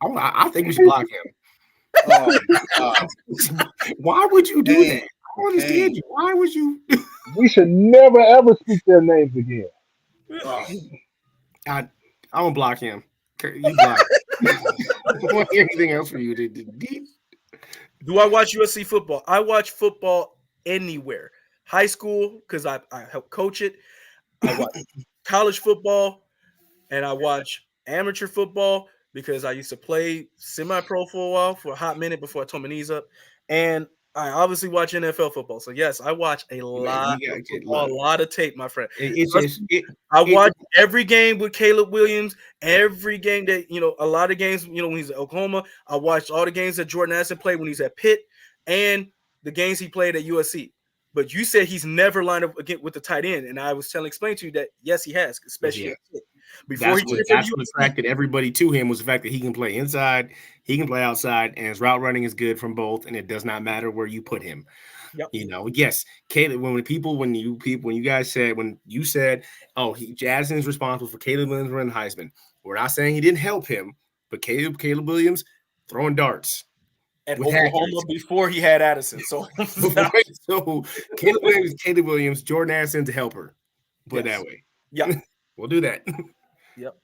D: I think we should block him.
C: Oh my God.
D: Why would you do that? I don't understand you. Why would you?
E: We should never ever speak their names again.
D: I'm gonna block him. You block. I don't want anything else for you to do.
A: Do I watch USC football? I watch football anywhere. High school, because I help coach it. I watch college football. and I watch amateur football because I used to play semi-pro for a while, for a hot minute before I tore my knees up, and I obviously watch NFL football. So yes, I watch a
D: Man,
A: lot
D: you
A: of
D: gotta get
A: football,
D: look.
A: a lot of tape, my friend.
D: It's
A: Trust
D: just
A: me,
D: it.
A: I
D: it
A: watch every game with Caleb Williams, every game that a lot of games, when he's at Oklahoma. I watched all the games that Jordan Addison played when he's at Pitt, and the games he played at USC. But you said he's never lined up again with the tight end, and I was explain to you that yes, he has, especially
D: yeah.
A: at Pitt. Before he
D: That's
A: transferred
D: what
A: to USC.
D: attracted everybody to him was the fact that he can play inside, he can play outside, and his route running is good from both, and it does not matter where you put him.
A: Yep.
D: Yes, Caleb. When you guys said oh, Addison is responsible for Caleb Williams winning Heisman. We're not saying he didn't help him, but Caleb Williams throwing darts
A: At
D: with
A: Oklahoma
D: accuracy.
A: before he had Addison. So,
D: So Caleb Williams, Jordan Addison's a helper. Put it
A: yes.
D: that way.
A: Yeah.
D: We'll do that.
A: Yep.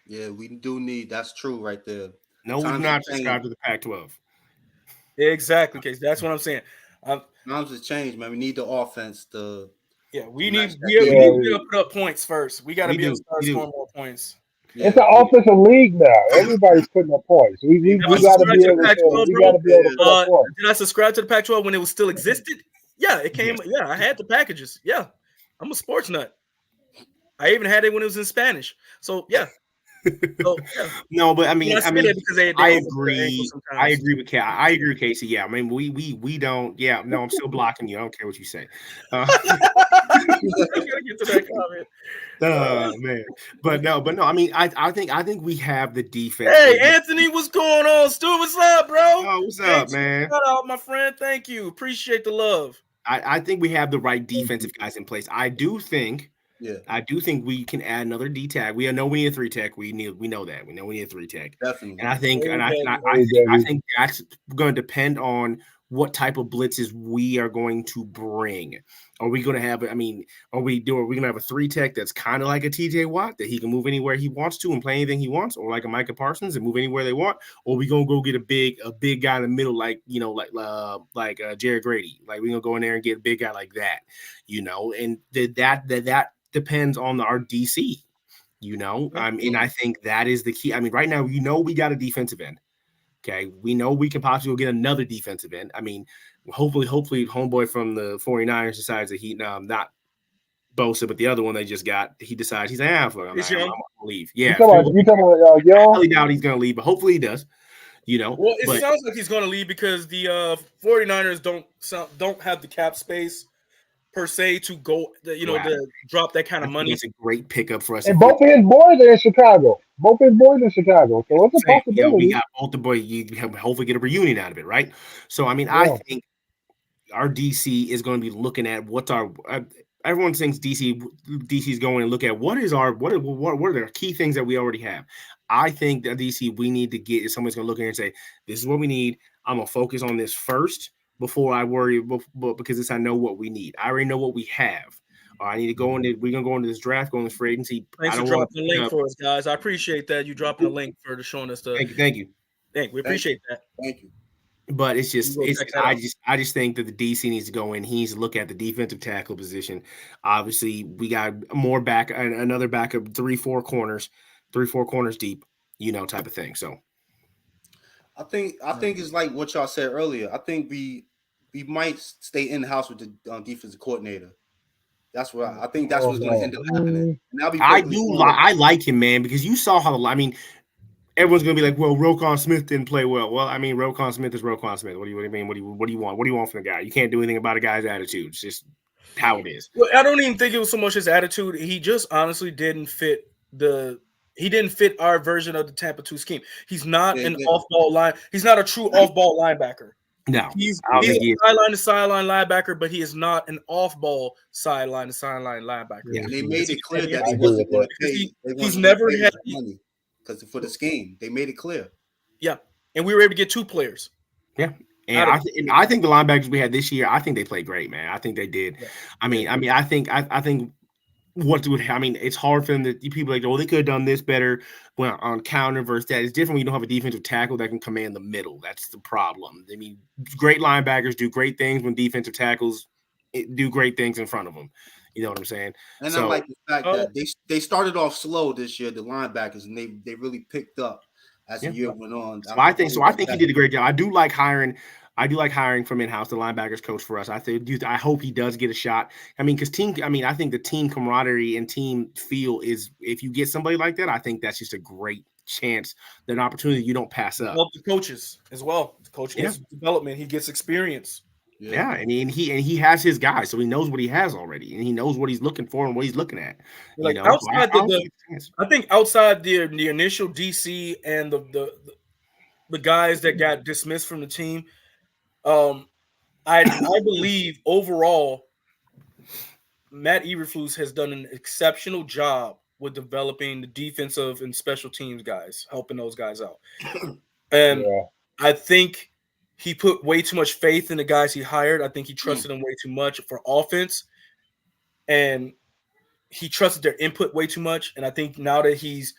C: Yeah, we do need. That's true, right there.
D: No, we do
C: Times
D: not
C: have
D: subscribe
C: changed.
D: to the Pac-12.
A: Exactly, Case. That's what I'm saying.
C: Times have changed, man. We need the offense to.
A: Yeah, we
C: match
A: need
C: that
A: we
C: game.
A: need to be able to put up points first. We got to
D: We
A: be able to
D: do.
A: start
D: We do.
A: scoring more points.
E: It's an offensive league now. Everybody's putting up points. We
A: Did I
E: got to
A: subscribe
E: be
A: to the
E: able to.
A: Pac-12,
E: We
A: bro?
E: got to be able to put up points.
A: Did I subscribe to the Pac-12 when it was still existed? Yeah, it came.
D: Yes.
A: Yeah, I had the packages. Yeah, I'm a sports nut. I even had it when it was in Spanish. So yeah. So, yeah.
D: No, but I mean,
A: I say that because they
D: I
A: overplay their ankles
D: agree.
A: sometimes.
D: I agree with Casey. I agree with Casey. Yeah, I mean, we don't. Yeah, no, I'm still blocking you. I don't care what you say.
A: I gotta get to that comment.
D: Man, but no. I mean, I think we have the defense.
A: Hey, Anthony, what's going on? Stu, what's up, bro?
D: Oh, what's up, man?
A: Shout out, my friend. Thank you. Appreciate the love.
D: I think we have the right defensive guys in place. I do think we can add another D tag. We know we need a 3 tech. We know that. We know we need a 3 tech.
C: Definitely.
D: And I think that's going to depend on what type of blitzes we are going to bring. Are we going to have? I mean, are we going to have a 3 tech that's kind of like a TJ Watt that he can move anywhere he wants to and play anything he wants, or like a Micah Parsons and move anywhere they want? Or are we going to go get a big guy in the middle like Jared Grady? Like we're going to go in there and get a big guy like that, and that depends on our DC, and I think that is the key. I mean, right now, we got a defensive end. Okay. We know we can possibly get another defensive end. I mean, hopefully homeboy from the 49ers decides that he not Bosa, but the other one they just got, he decides he's I'm going to leave. Yeah.
E: You talking about
D: I highly doubt he's going to leave, but hopefully he does.
A: Well, it sounds like he's going to leave because the 49ers don't have the cap space per se to go, to drop that kind of money.
D: It's a great pickup for us.
E: And both of his boys are in Chicago. So it's a possibility.
D: We got both the boys. You hopefully get a reunion out of it, right? So, I mean, I think our DC is going to be looking at what's our. Everyone thinks DC's going and look at what are the key things that we already have. I think that DC we need to get is somebody's going to look in and say, this is what we need. I'm going to focus on this first before I worry, because I know what we need. I already know what we have. I need to go into. We're gonna go into this draft, go in this free agency.
A: Thanks for dropping the link for us, guys. I appreciate that you dropping the link for showing us the.
D: Thank you.
A: We appreciate that.
C: Thank you.
D: But it's just, I just think that the DC needs to go in. He needs to look at the defensive tackle position. Obviously, we got another backup, 3-4 corners deep, type of thing. So,
C: I think it's like what y'all said earlier. I think we might stay in house with the defensive coordinator. That's what I think. That's what's going to end up happening.
D: I like him, man, because you saw how. I mean, everyone's going to be like, "Well, Roquan Smith didn't play well." Well, I mean, Roquan Smith is Roquan Smith. What do you mean? What do you want? What do you want from the guy? You can't do anything about a guy's attitude. It's just how it is.
A: Well, I don't even think it was so much his attitude. He just honestly didn't fit our version of the Tampa 2 scheme. He's not an off-ball line. He's not a true off-ball linebacker.
D: No,
A: he's a sideline to sideline linebacker, but he is not an off-ball sideline to sideline linebacker.
C: Yeah, they made it clear that he wasn't going to pay.
A: He's never had
C: money because for the scheme, they made it clear.
A: Yeah, and we were able to get 2 players.
D: Yeah, and I think the linebackers we had this year, I think they played great, man. I think they did. Yeah. I mean, I think it's hard for them that people like, oh, they could have done this better on counter versus that. It's different when you don't have a defensive tackle that can command the middle. That's the problem. I mean, great linebackers do great things when defensive tackles do great things in front of them. You know what I'm saying?
C: And I
D: So
C: like the fact that they started off slow this year, the linebackers, and they really picked up as the year went on.
D: I think he did a great job. I do like hiring from in-house the linebackers coach for us. I hope he does get a shot. I mean, I think the team camaraderie and team feel is, if you get somebody like that, I think that's just a great chance, an opportunity you don't pass up.
A: Help the coaches as well. The coach gets development. He gets experience.
D: Yeah, I mean, he has his guys, so he knows what he has already, and he knows what he's looking for and what he's looking at.
A: Like outside I think outside the initial DC and the guys that got dismissed from the team, I believe overall Matt Eberflus has done an exceptional job with developing the defensive and special teams guys, helping those guys out. And I think he put way too much faith in the guys he hired. I think he trusted them way too much for offense, and he trusted their input way too much. And I think now that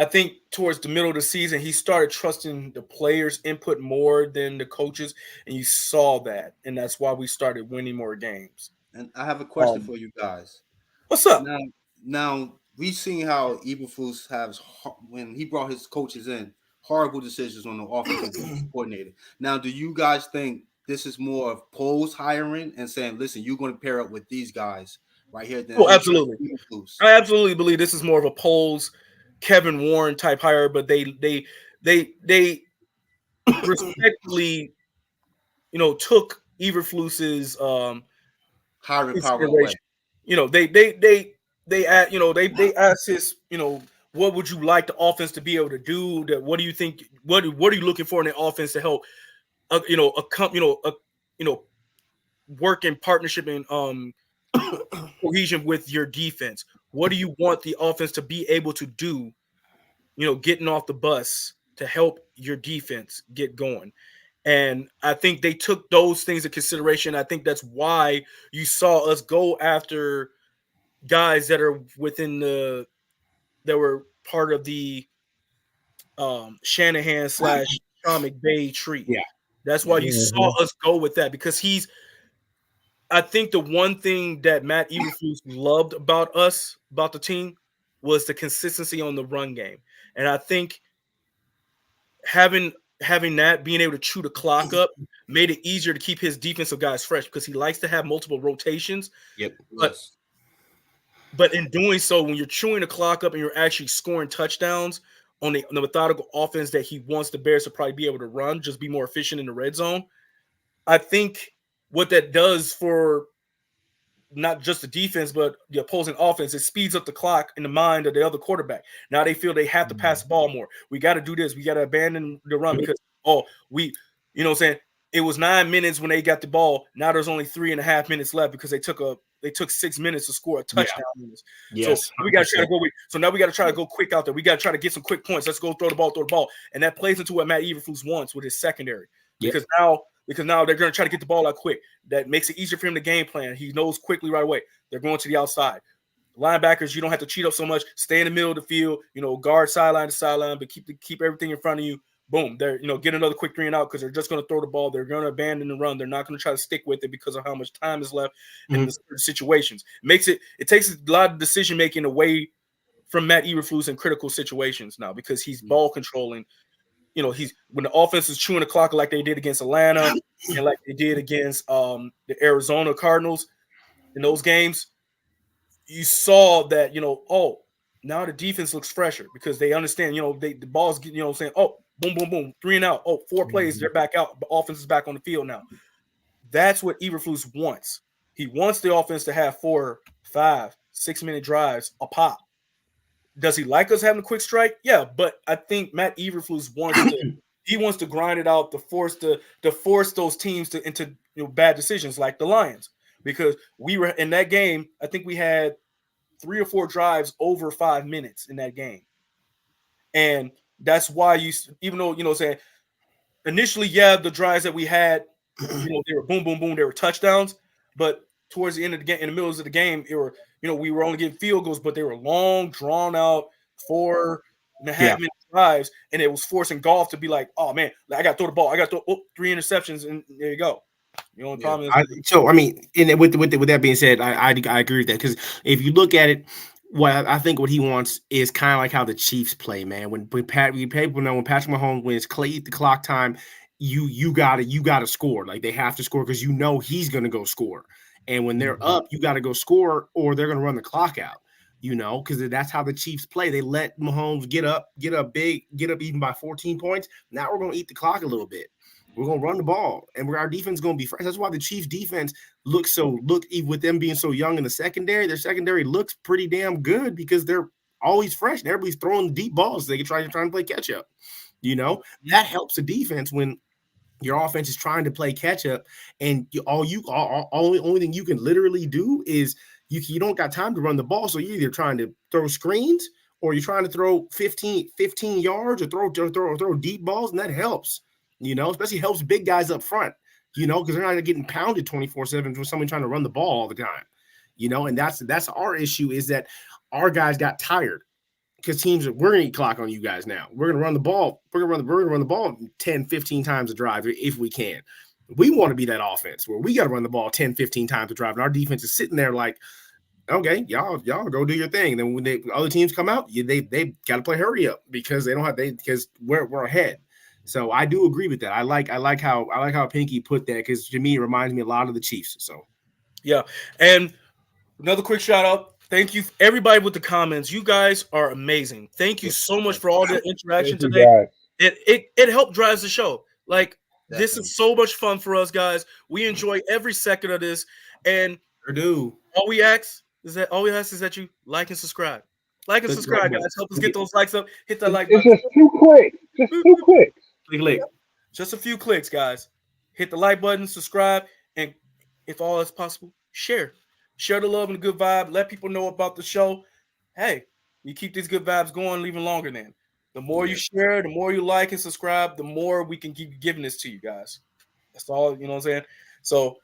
A: I think towards the middle of the season, he started trusting the players' input more than the coaches, and you saw that, and that's why we started winning more games.
C: And I have a question for you guys.
A: What's up?
C: Now we've seen how Eberflus has, when he brought his coaches in, horrible decisions on the offensive coordinator. Now, do you guys think this is more of Poles hiring and saying, listen, you're going to pair up with these guys right here?
A: Oh, absolutely. I absolutely believe this is more of a Poles, Kevin Warren type hire, but they respectfully, took Eberflus's
C: hiring power away.
A: They asked his, what would you like the offense to be able to do? That what do you think? What are you looking for in the offense to help? Work in partnership and cohesion with your defense. What do you want the offense to be able to do? Getting off the bus to help your defense get going. And I think they took those things into consideration. I think that's why you saw us go after guys that are that were part of the Shanahan / Sean McVay tree.
D: Yeah.
A: That's why you saw us go with that, because I think the one thing that Matt Eberflus loved about the team, was the consistency on the run game. And I think having that, being able to chew the clock up, made it easier to keep his defensive guys fresh, because he likes to have multiple rotations.
D: Yep.
A: But in doing so, when you're chewing the clock up and you're actually scoring touchdowns on the methodical offense that he wants the Bears to probably be able to run, just be more efficient in the red zone, I think what that does for not just the defense, but the opposing offense, it speeds up the clock in the mind of the other quarterback. Now they feel they have to pass the ball more. We got to do this. We got to abandon the run because, it was 9 minutes when they got the ball. Now there's only 3.5 minutes left because they took 6 minutes to score a touchdown.
D: Yes.
A: So we got to try to go. So now we got to try to go quick out there. We got to try to get some quick points. Let's go throw the ball. And that plays into what Matt Eberflus wants with his secondary. Because now they're going to try to get the ball out quick. That makes it easier for him to game plan. He knows quickly right away. They're going to the outside. Linebackers, you don't have to cheat up so much. Stay in the middle of the field. Guard sideline to sideline, but keep everything in front of you. Boom. They're get another quick 3 and out, because they're just going to throw the ball. They're going to abandon the run. They're not going to try to stick with it because of how much time is left in the situations. It takes a lot of decision making away from Matt Eberflus in critical situations now, because he's ball controlling. He's when the offense is chewing the clock like they did against Atlanta and like they did against the Arizona Cardinals in those games, you saw that, now the defense looks fresher because they understand, the ball's, saying, oh, boom, boom, boom, 3 and out. Oh, 4 plays, they're back out. The offense is back on the field now. That's what Eberflus wants. He wants the offense to have 4, 5, 6-minute drives a pop. Does he like us having a quick strike? Yeah, but I think Matt Eberflus wants to grind it out to force those teams into bad decisions like the Lions, because we were in that game. I think we had 3 or 4 drives over 5 minutes in that game, and that's why even though saying initially, the drives that we had, they were boom, boom, boom, they were touchdowns, but towards the end of the game, in the middle of the game, it were we were only getting field goals, but they were long, drawn out 4.5-minute drives, and it was forcing Goff to be like, oh man, I got to throw the ball, I got to throw 3 interceptions, and there you go. The only
C: Yeah.
A: problem is
D: So I mean, and with that being said, I agree with that, because if you look at it, what I think what he wants is kind of like how the Chiefs play, man. When people know when Patrick Mahomes wins the clock time, you gotta score. Like they have to score because you know he's gonna go score. And when they're up, you gotta go score or they're gonna run the clock out. You know, because that's how the Chiefs play. They let Mahomes get up even by 14 points. Now we're gonna eat the clock a little bit. We're gonna run the ball, and our defense is gonna be fresh. That's why the Chiefs' defense even with them being so young in the secondary, their secondary looks pretty damn good because they're always fresh and everybody's throwing deep balls so they can try to play catch up. You know, that helps the defense when your offense is trying to play catch up, and only thing you can literally do is you don't got time to run the ball, so you're either trying to throw screens or you're trying to throw 15 yards or throw deep balls, and that helps. You know, especially helps big guys up front, you know, because they're not getting pounded 24/7 from someone trying to run the ball all the time, you know, and that's our issue is that our guys got tired because teams we're going to eat clock on you guys now. We're going to run the ball. We're going to run the ball 10, 15 times a drive if we can. We want to be that offense where we got to run the ball 10, 15 times a drive, and our defense is sitting there like, okay, y'all go do your thing. Then when other teams come out, they got to play hurry up because because we're ahead. So I do agree with that. I like how Pinky put that because to me it reminds me a lot of the Chiefs. So
A: yeah. And another quick shout out. Thank you everybody with the comments. You guys are amazing. Thank you so much for all the interaction
E: Thank you,
A: today.
E: guys.
A: It helped drives the show. Like this
C: Definitely.
A: is so much fun for us guys. We enjoy every second of this, and
D: Purdue.
A: all we ask is that you like and subscribe. Like and subscribe, guys. Help us get those likes up. Hit that like
E: It's
A: button.
E: just 2 clicks. Just 2 clicks.
D: Click.
A: Just a few clicks, guys. Hit the like button, subscribe, and if all is possible, share. Share the love and the good vibe. Let people know about the show. Hey, you keep these good vibes going even longer, then. The more you share, the more you like and subscribe, the more we can keep giving this to you guys. That's all, you know what I'm saying? So,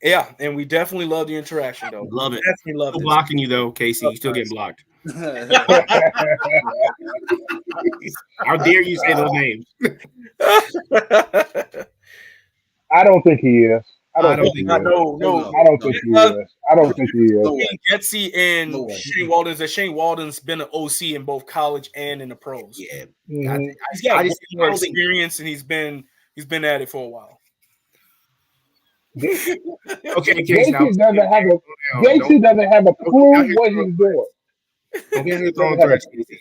A: yeah, and we definitely love the interaction, though.
D: Love it.
A: Definitely love
D: Still
A: this.
D: blocking you though, Casey. You still getting blocked. How dare you say those names?
E: I don't think he is. I don't
A: No.
E: think he is.
A: No.
E: I don't think he is. I don't think he is.
C: No way.
A: Getsy and
C: No way.
A: Shane Walden. That Shane Walden's been an OC in both college and in the pros.
D: Yeah.
E: Mhm.
A: He's got
D: I just-
A: more
D: I don't think-
A: experience, and he's been at it for a while.
D: Okay, Casey.
E: Gacy doesn't have a clue what he's doing.
D: Don't get throwing threats, Casey.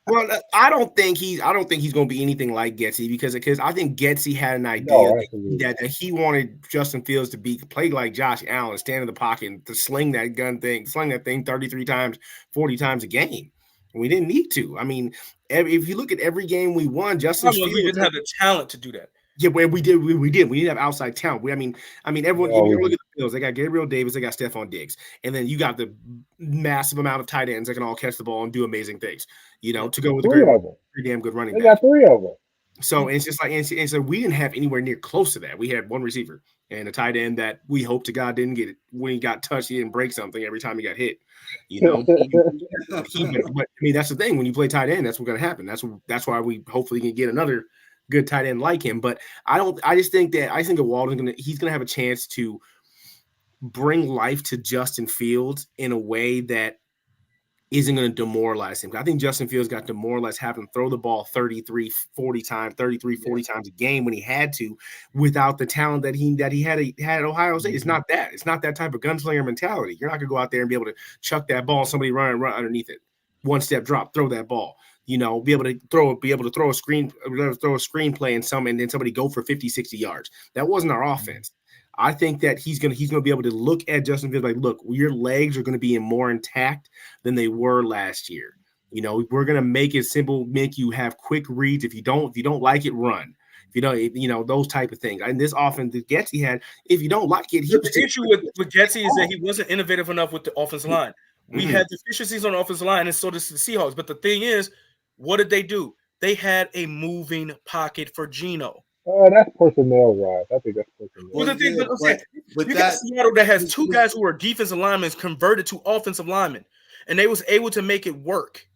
D: Well, I don't think he's going to be anything like Getsy because I think Getsy had an idea that he wanted Justin Fields to play like Josh Allen, stand in the pocket and to sling that thing 33 times, 40 times a game. And we didn't need to. I mean, if you look at every game we won, Justin Fields
A: didn't have the talent to do that.
D: Yeah, we did. We did have outside talent. I mean, everyone. You look at the Bills. They got Gabriel Davis. They got Stephon Diggs, and then you got the massive amount of tight ends that can all catch the ball and do amazing things. You know, to go with
E: Three of them.
D: pretty damn good running.
E: They got 3 of them.
D: So it's just like, and so we didn't have anywhere near close to that. We had one receiver and a tight end that we hope to God didn't get it when he got touched. He didn't break something every time he got hit. You know, but I mean that's the thing. When you play tight end, that's what's going to happen. That's why we hopefully can get another good tight end like him. But I think that Walden's he's gonna have a chance to bring life to Justin Fields in a way that isn't going to demoralize him. I think Justin Fields got demoralized having to throw the ball 33, 40 times a game when he had to without the talent that he had at Ohio State. It's not that. It's not that type of gunslinger mentality. You're not going to go out there and be able to chuck that ball and somebody run underneath it. One step drop, throw that ball. You know, be able to throw a screenplay and then somebody go for 50, 60 yards. That wasn't our offense. I think that he's gonna be able to look at Justin Fields like, look, your legs are gonna be more intact than they were last year. You know, we're gonna make it simple, make you have quick reads. If you don't like it, run. If you don't, those type of things. And this offense that Getsy had, if you don't like it,
A: the issue with Getsy is that he wasn't innovative enough with the offensive line. We had deficiencies on the offensive line, and so does the Seahawks. But the thing is, what did they do? They had a moving pocket for Geno.
E: That's personnel wise. I think that's personnel.
A: Well, the thing, you got Seattle that has 2 guys who are defensive linemen converted to offensive linemen, and they was able to make it work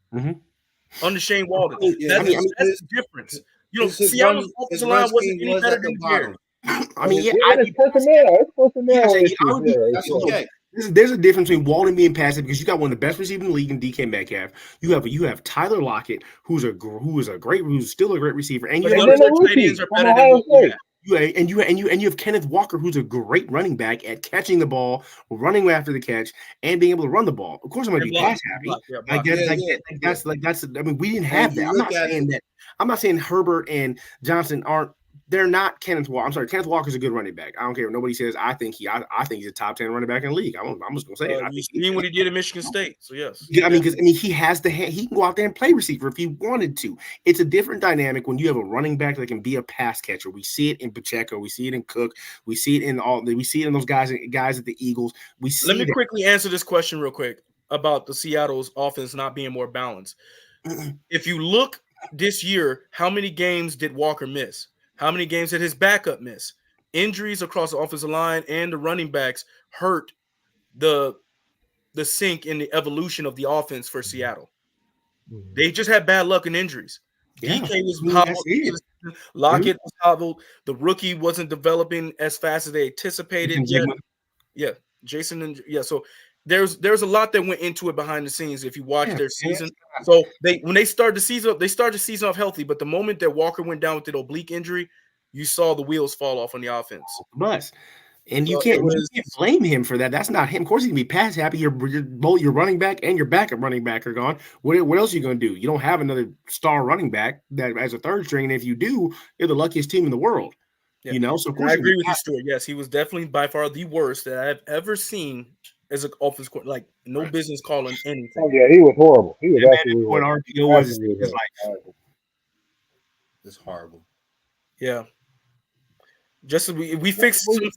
A: under Shane Walden. That's the difference. You know, Seattle's offensive line wasn't any better than Bears.
D: I mean, yeah,
E: and it's personnel. It's personnel
D: I
E: issues
D: would be,
E: there.
C: That's
E: So,
C: okay.
D: there's a difference between Walden being passive because you got one of the best receivers in the league in DK Metcalf. You have Tyler Lockett, who's still a great receiver, and
A: But
D: you
A: none
D: have
A: of
E: then
A: their
E: the
A: tight ends
E: rookie
A: are
E: from
A: better than
E: Ohio
A: what we
E: State.
A: have.
D: you have Kenneth Walker, who's a great running back at catching the ball, running after the catch, and being able to run the ball. Of course, I'm going to
A: And
D: be
A: block,
D: pass happy.
A: block, yeah,
D: Like
A: block.
D: that's. I mean, we didn't
C: And
D: have
C: if
D: that.
C: you look at it,
D: I'm not saying Herbert and Johnson aren't. They're not Kenneth Walker. I'm sorry, Kenneth Walker's a good running back. I don't care what nobody says. I think he's a top 10 running back in the league. I'm just gonna say it. I
A: You've
D: think
A: seen what he did at Michigan State, so yes.
D: because he has the hand. He can go out there and play receiver if he wanted to. It's a different dynamic when you have a running back that can be a pass catcher. We see it in Pacheco. We see it in Cook. We see it in those guys at the Eagles.
A: Let me quickly answer this question real quick about the Seattle's offense not being more balanced. If you look this year, how many games did Walker miss? How many games did his backup miss? Injuries across the offensive line and the running backs hurt the sync in the evolution of the offense for Seattle. They just had bad luck and injuries.
D: Yeah.
A: DK was hobbled. Lockett was hobbled. The rookie wasn't developing as fast as they anticipated. Jason and so there's a lot that went into it behind the scenes if you watch their season. So when they started the season off healthy, but the moment that Walker went down with an oblique injury, you saw the wheels fall off on the offense.
D: And you can't blame him for that. That's not him. Of course, he can be pass happy. Your running back and your backup running back are gone. What else are you going to do? You don't have another star running back that as a third string. And if you do, you're the luckiest team in the world.
A: Yeah.
D: So of course
A: I agree with you, Stuart. Yes, he was definitely by far the worst that I've ever seen as an offense coordinator. Like no business calling anything.
E: Oh yeah, he was horrible. He was absolutely
D: what
E: horrible.
D: RPO was like
C: it's horrible.
A: Yeah. Just as we fix some small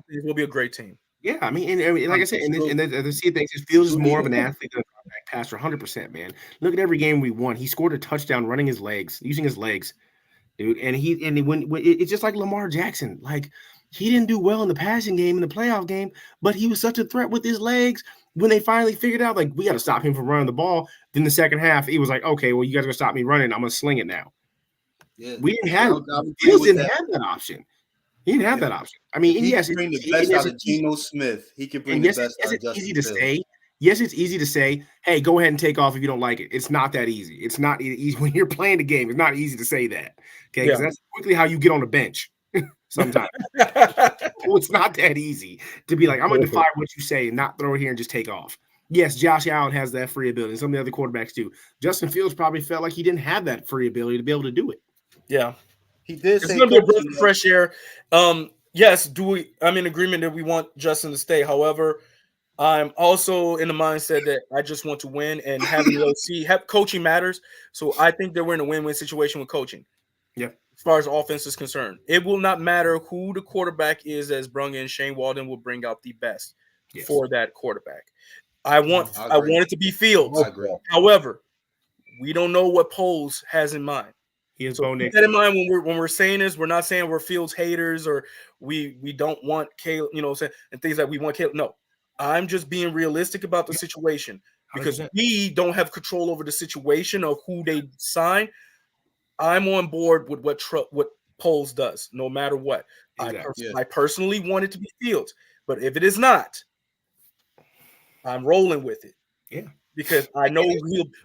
A: things, we'll be a great team.
D: Yeah, I mean, and like I said, and the see things, it feels more of an athlete than a quarterback passer, 100%, man. Look at every game we won. He scored a touchdown running his legs, using his legs, dude. And when it's just like Lamar Jackson, like he didn't do well in the passing game in the playoff game, but he was such a threat with his legs. When they finally figured out, like we got to stop him from running the ball, then the second half, he was like, okay, well, you guys are gonna stop me running. I'm gonna sling it now. Yeah, we didn't have Fields didn't have that option. He didn't have that option. I mean,
C: he can bring the best out of Geno Smith. He can bring the best out of Justin Fields.
D: Yes, it's easy to say, hey, go ahead and take off if you don't like it. It's not that easy. It's not easy when you're playing the game. It's not easy to say that. Okay, because that's quickly how you get on the bench sometimes. Well, it's not that easy to be like, I'm going to defy what you say and not throw it here and just take off. Yes, Josh Allen has that free ability. And some of the other quarterbacks do. Justin Fields probably felt like he didn't have that free ability to be able to do it.
A: Yeah.
C: He did.
A: It's going to be a breath of fresh air. Yes, I'm in agreement that we want Justin to stay. However, I'm also in the mindset that I just want to win and having coaching matters. So I think that we're in a win-win situation with coaching.
D: Yeah.
A: As far as offense is concerned, it will not matter who the quarterback is that's brung in. Shane Walden will bring out the best for that quarterback. I want it to be Fields. However, we don't know what Poles has in mind. So keep that in mind when we're saying this. We're not saying we're Fields haters or we don't want Caleb, and things like we want Caleb. No, I'm just being realistic about the situation because 100%. We don't have control over the situation of who they sign. I'm on board with what Poles does, no matter what. Exactly. I personally want it to be Fields, but if it is not, I'm rolling with it.
D: Yeah.
A: Because I know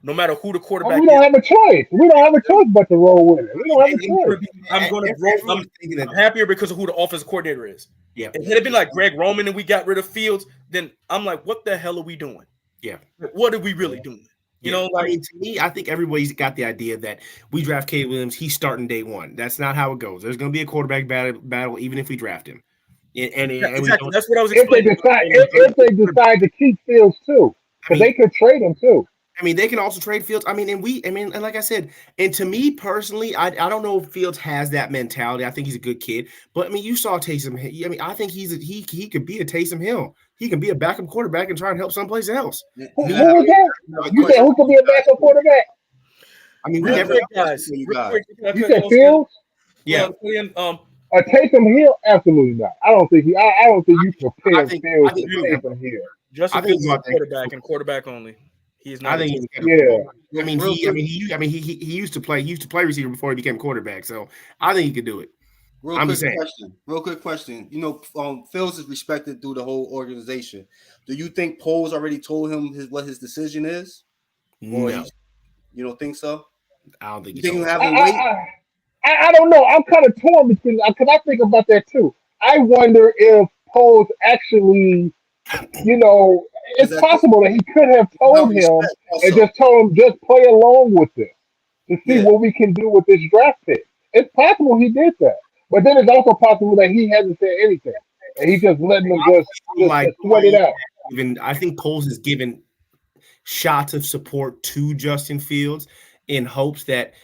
A: no matter who the quarterback
E: we don't have a choice. We don't have a choice but to roll with it. We don't have a choice.
A: I'm going to roll. I'm happier because of who the offensive coordinator is. Yeah. If it had been like Greg Roman and we got rid of Fields, then I'm like, what the hell are we doing?
D: Yeah.
A: What are we really doing?
D: I mean, to me, I think everybody's got the idea that we draft Caleb Williams, he's starting day one. That's not how it goes. There's going to be a quarterback battle even if we draft him.
A: Exactly. That's what I was explaining.
E: If they decide to keep Fields too. Because they could trade him too.
D: I mean, they can also trade Fields. I mean, and like I said, and to me personally, I don't know if Fields has that mentality. I think he's a good kid, but I mean, you saw Taysom. I mean, I think he could be a Taysom Hill. He can be a backup quarterback and try and help someplace else.
E: Who is that? You said who could be a backup quarterback?
D: I mean,
A: we never guys.
E: You said Fields?
D: Yeah.
E: Taysom Hill? Absolutely not. I don't think you prepare Fields to Taysom Hill.
A: Justin Fields is a quarterback and quarterback only. He's not.
D: I think he used to play receiver before he became quarterback. So I think he could do it.
C: Real quick question. You know, Phil's is respected through the whole organization. Do you think Poles already told him what his decision is? Or
D: No,
C: you don't think so?
D: I don't think
C: You
D: he
C: think
D: told
C: he'll
D: him.
C: have him wait?
E: I don't know. I'm kind of torn between because I think about that too. I wonder if Poles actually,
C: Is
E: it's
C: that
E: possible that he could have
C: about
E: told him
C: respect
E: and
C: also?
E: just told him just play along with this to see
C: Yeah.
E: what we can do with this draft pick. It's possible he did that, but then it's also possible that he hasn't said anything and he's just letting them just sweat it out.
D: Even I think Poles has given shots of support to Justin Fields in hopes that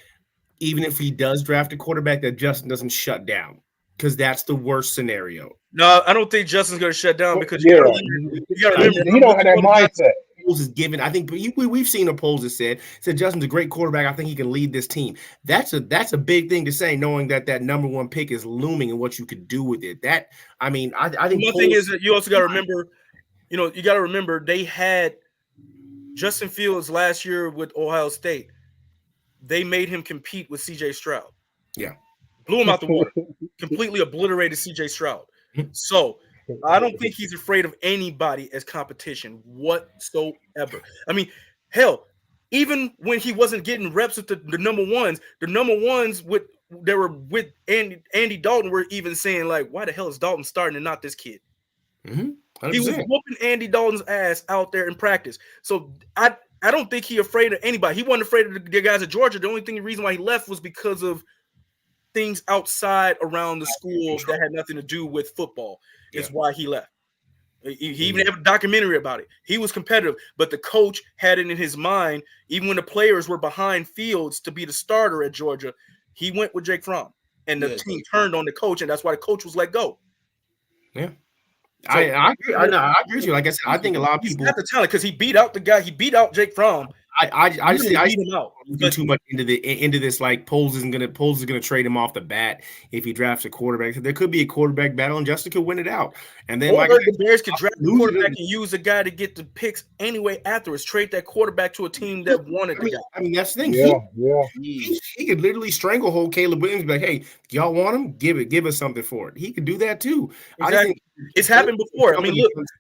D: even if he does draft a quarterback, that Justin doesn't shut down, because that's the worst scenario.
A: No, I don't think Justin's going to shut down because
E: Yeah,
A: you got to remember
E: he don't have that mindset.
D: Poles is given. I think we've seen a Poles that said Justin's a great quarterback. I think he can lead this team. That's a big thing to say, knowing that number one pick is looming and what you could do with it. I think
A: one thing is that you also got to remember, you got to remember they had Justin Fields last year with Ohio State. They made him compete with C.J. Stroud.
D: Yeah.
A: Blew him out the water. Completely obliterated C.J. Stroud. So I don't think he's afraid of anybody as competition whatsoever. I mean, hell, even when he wasn't getting reps with the number ones they were with Andy Dalton were even saying, like, why the hell is Dalton starting and not this kid?
D: Mm-hmm.
A: He was whooping Andy Dalton's ass out there in practice. So I don't think he's afraid of anybody. He wasn't afraid of the guys at Georgia. The only reason why he left was because of things outside around the school that had nothing to do with football. Is why he left. He even had a documentary about it. He was competitive, but the coach had it in his mind, even when the players were behind Fields to be the starter at Georgia, he went with Jake Fromm. And the team turned on the coach, and that's why the coach was let go.
D: Yeah. So, I agree. I agree with you. Like I said, I think a lot of people
A: got the talent because he beat out the guy. He beat out Jake Fromm.
D: I just
A: beat him out.
D: Do too much into this. Like Poles is gonna trade him off the bat if he drafts a quarterback. So there could be a quarterback battle, and Justin could win it out. And then
A: the Bears could draft a quarterback and use the guy to get the picks anyway afterwards. Trade that quarterback to a team that wanted the guy.
D: I mean, that's the thing. He could literally stranglehold Caleb Williams. Be like, hey, y'all want him? Give us something for it. He could do that too.
A: Exactly. I think it's happened before. I mean,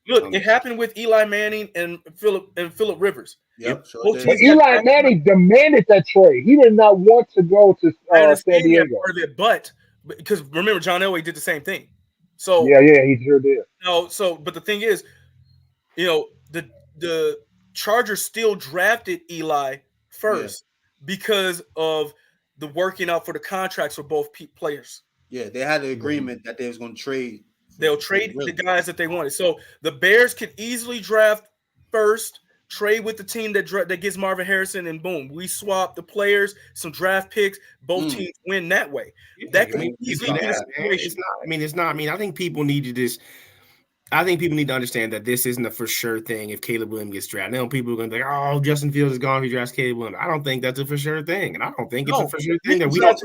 A: look, it happened with Eli Manning and Phillip Rivers.
C: Yep.
E: But Eli Manning demanded that trade. He did not want to go to San Diego.
A: But because remember, John Elway did the same thing. So
E: yeah, he sure did.
A: But the thing is, the Chargers still drafted Eli first because of the working out for the contracts for both players.
C: Yeah, they had an agreement that they was going to trade.
A: They'll trade the guys that they wanted. So the Bears could easily draft first, trade with the team that gets Marvin Harrison, and boom, we swap the players, some draft picks. Both teams win that way. That could easily be the situation.
D: I think people need to just. I think people need to understand that this isn't a for sure thing if Caleb Williams gets drafted. Now people are going to be like, oh, Justin Fields is gone if he drafts Caleb Williams. I don't think that's a for sure thing. And I don't think it's a for sure thing that we don't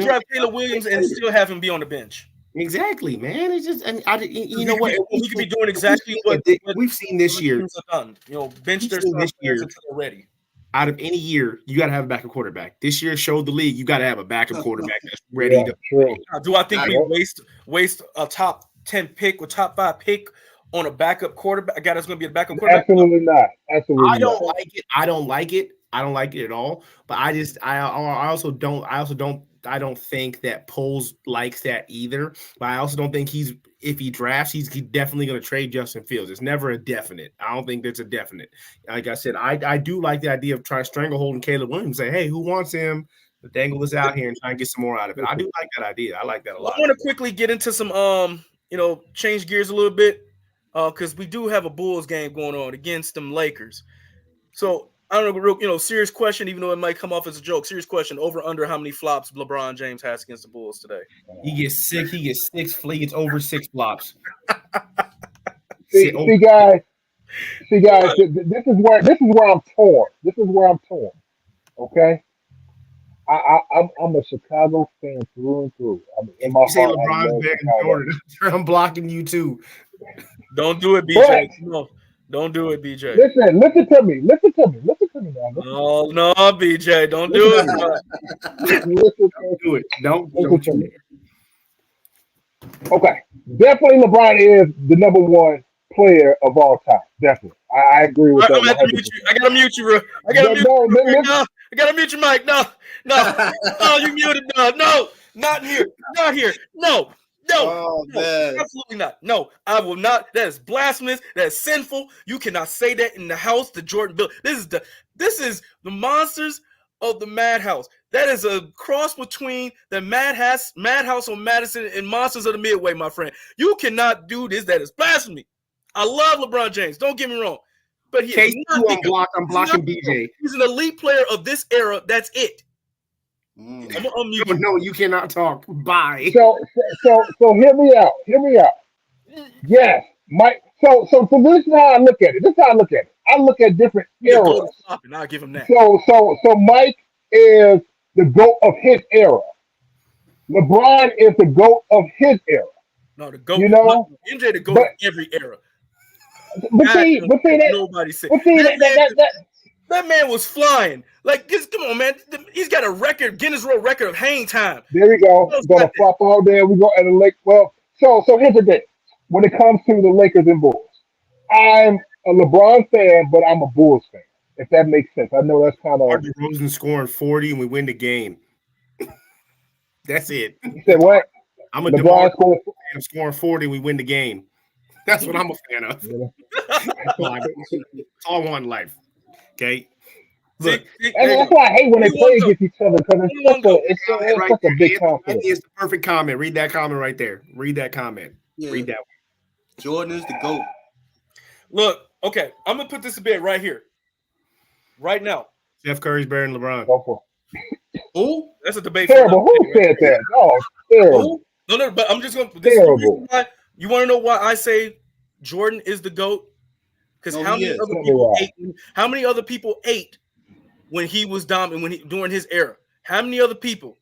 A: draft Caleb Williams and still have him be on the bench.
D: Exactly, man. It's just, and you know what?
A: We could be doing exactly what
D: we've seen this year.
A: Done. Bench their stars until they're ready.
D: Out of any year, you got to have a backup quarterback. This year showed the league you got to have a backup quarterback that's ready to play.
A: Do I think we waste a top 10 pick or top 5 pick on a backup quarterback? A guy that's going to be a backup quarterback?
E: Absolutely not. Absolutely
D: I don't like it. I don't like it. I don't like it at all. But I don't think that Poles likes that either. But I also don't think if he drafts, he's definitely going to trade Justin Fields. It's never a definite. I don't think that's a definite. Like I said, I do like the idea of trying to stranglehold Caleb Williams and say, hey, who wants him? Dangle this out here and try and get some more out of it. I do like that idea. I like that a lot.
A: I want to quickly get into some, change gears a little bit because we do have a Bulls game going on against them Lakers. So I don't know, serious question, even though it might come off as a joke. Serious question: over under how many flops LeBron James has against the Bulls today?
D: He gets 6. He gets 6. He gets over 6 flops.
E: See, guys. This is where I'm torn. This is where I'm torn. Okay. I'm a Chicago fan through and through. In my
D: you say
E: heart,
D: LeBron's better than Jordan. I'm blocking you too.
A: Don't do it, BJ. No, don't do it, BJ.
E: Listen to me. Listen to me now.
A: No, BJ, don't do it.
E: Listen
D: do it. Don't do it.
E: Okay, definitely LeBron is the number one player of all time. Definitely, I agree with
A: All right,
E: that
A: I'm gonna have to
E: 100%.
A: mute you. I gotta mute you, bro. I gotta
E: No,
A: mute you
E: no,
A: real quick.
E: listen,
A: No, I gotta mute your mic. No, no, no, you muted. No, no, not here. Not here. No, no,
C: Oh
A: no,
C: man.
A: absolutely not. No, I will not. That is blasphemous. That is sinful. You cannot say that in the house, the Jordan built. This is the monsters of the Madhouse. That is a cross between the Madhouse on Madison and Monsters of the Midway, my friend. You cannot do this. That is blasphemy. I love LeBron James. Don't get me wrong. But he is not the GOAT.
D: I'm blocking BJ.
A: He's an elite player of this era. That's it. I'm gonna unmute you.
D: No, you cannot talk. Bye.
E: so hear me out. Hear me out. Yes, Mike. So this is how I look at it. This is how I look at it. I look at different
A: The GOAT
E: eras.
A: is popping. I'll give him that.
E: So Mike is the GOAT of his era. LeBron is the GOAT of his era.
A: No, the GOAT.
E: You know,
A: MJ the GOAT
E: but
A: of every era.
E: but see that
A: Nobody said
E: but see
A: that man was flying. Like, come on, man. He's got a record, Guinness World Record of hang time.
E: there we go.
A: Who else
E: Gonna
A: got that?
E: flop all day. We go at the Lake. Well, so here's the thing. When it comes to the Lakers and Bulls, I'm a LeBron fan, but I'm a Bulls fan. If that makes sense. I know that's kind of.
D: DeRozan scoring 40 and we win the game. That's it.
E: You said what?
D: I'm a
E: LeBron
D: DeMar
E: scored.
D: fan scoring 40 and we win the game. That's what I'm a fan of. That's all I want in life. Okay. Look,
E: And that's why I hate when they
A: Who
E: play
A: won
E: against each other because it's such a big confidence.
D: It's the perfect comment. Read that comment right there. Read that comment.
C: Yeah.
D: Read that one.
C: Jordan is the GOAT.
A: Look, okay, I'm gonna put this a bit right here, right now.
D: Steph Curry's better than LeBron.
E: Go for
C: Who?
A: That's a debate.
E: it. Terrible. Who said that? Oh, terrible.
A: Who? No, but I'm just gonna. This is the reason why. You want to know why I say Jordan is the GOAT? Because
C: No,
A: how
C: he
A: many
C: is.
A: other
E: Tell me
A: people
E: why.
A: ate? How many other people ate when he was dominant? During his era? How many other people?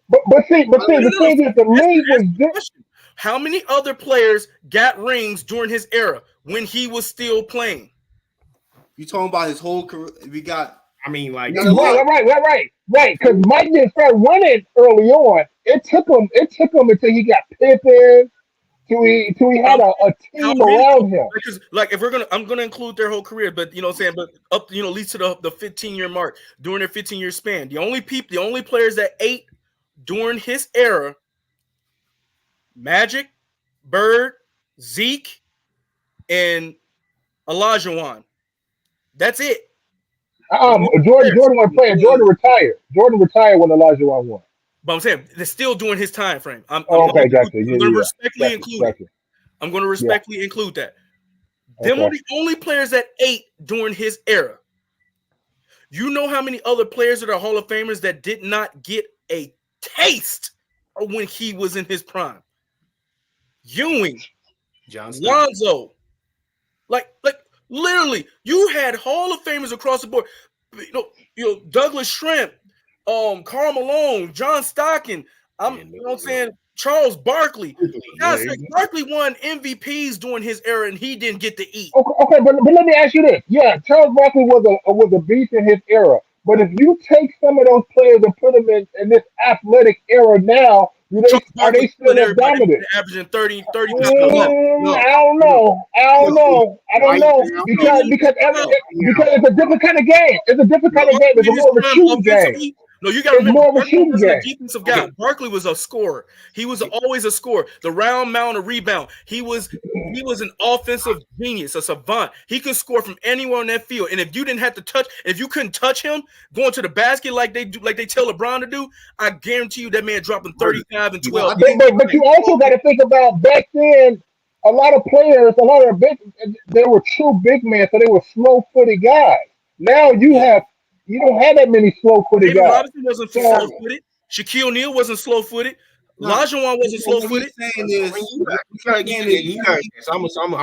E: But see, the thing is, the league was different.
A: Question. How many other players got rings during his era when he was still playing?
C: You talking about his whole career? We got.
D: I mean, like,
E: Right. Because Mike didn't start winning early on. It took him until he got Pippen, till he had a team around him.
A: Because, like, if I'm gonna include their whole career, but you know what I'm saying, but up, at least to the 15-year mark during their 15-year span. The only players that ate during his era, Magic, Bird, Zeke, and Olajuwon. That's it.
E: Jordan wasn't playing. Jordan retired. Jordan retired when Olajuwon won.
A: But I'm saying they're still doing his time frame. I'm
E: Okay, gotcha.
A: I'm going to respectfully include it. I'm going to respectfully include that. Them are the only players that ate during his era. You know how many other players that are Hall of Famers that did not get a taste of when he was in his prime? Ewing,
D: John
A: Lonzo, like literally, you had Hall of Famers across the board. You know Douglas Shrimp, Karl Malone, John Stockton. You know what I'm saying? Charles Barkley. Barkley won MVPs during his era, and he didn't get to eat.
E: Okay, but let me ask you this. Yeah, Charles Barkley was a beast in his era. But if you take some of those players and put them in this athletic era now, are they still as dominant?
A: Averaging 30.
E: I don't know. Because it's a different kind of game. It's a different kind of game. It's more of a shooting game.
A: No, you got to remember,
E: more of a
A: Barkley
E: shooting
A: wasn't a
E: game.
A: defensive guy. Barkley was a scorer. He was always a scorer. The round mound of rebound. He was an offensive genius, a savant. He could score from anywhere on that field. And if you didn't have to if you couldn't touch him going to the basket like they tell LeBron to do, I guarantee you that man dropping 35 and 12.
E: But you also got to think about back then. A lot of they were true big men, so they were slow-footed guys. Now you don't have that many slow-footed guys.
A: Robinson wasn't slow-footed. Shaquille O'Neal wasn't slow-footed. Olajuwon wasn't slow-footed.
D: I'm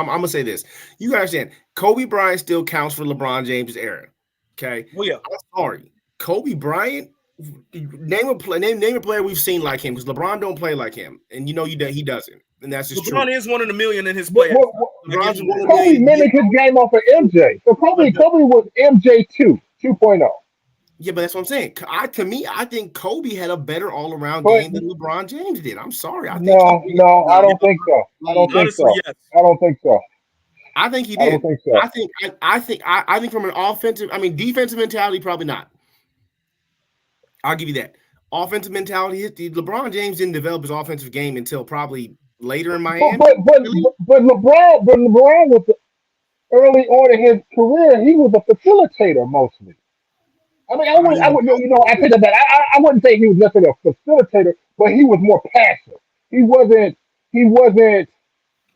D: gonna say this. You gotta understand, Kobe Bryant still counts for LeBron James' era. Okay.
A: Well, yeah.
D: I'm sorry, Kobe Bryant. Name a player we've seen like him, because LeBron don't play like him, and you know he doesn't, and that's just
A: LeBron
D: true.
A: is one in a million in his play.
E: Kobe mimicked his game off of MJ. So Kobe was MJ 2.0.
D: Yeah, but that's what I'm saying. I think Kobe had a better all-around
E: But
D: game than LeBron James did. I'm sorry. I think he
E: no,
D: did.
E: no, I
C: No,
E: don't think so. I don't think
A: Honestly,
E: so.
A: yes.
E: I don't think so.
D: I think he
E: I don't
D: did.
E: think so.
D: I think from an offensive, I mean, defensive mentality, probably not. I'll give you that. Offensive mentality, LeBron James didn't develop his offensive game until probably later in
E: But
D: Miami.
E: but but
D: Really?
E: LeBron was early on in his career. He was a facilitator mostly. I mean, I would, I take that back. I wouldn't say he was necessarily a facilitator, but he was more passive. He wasn't, he wasn't,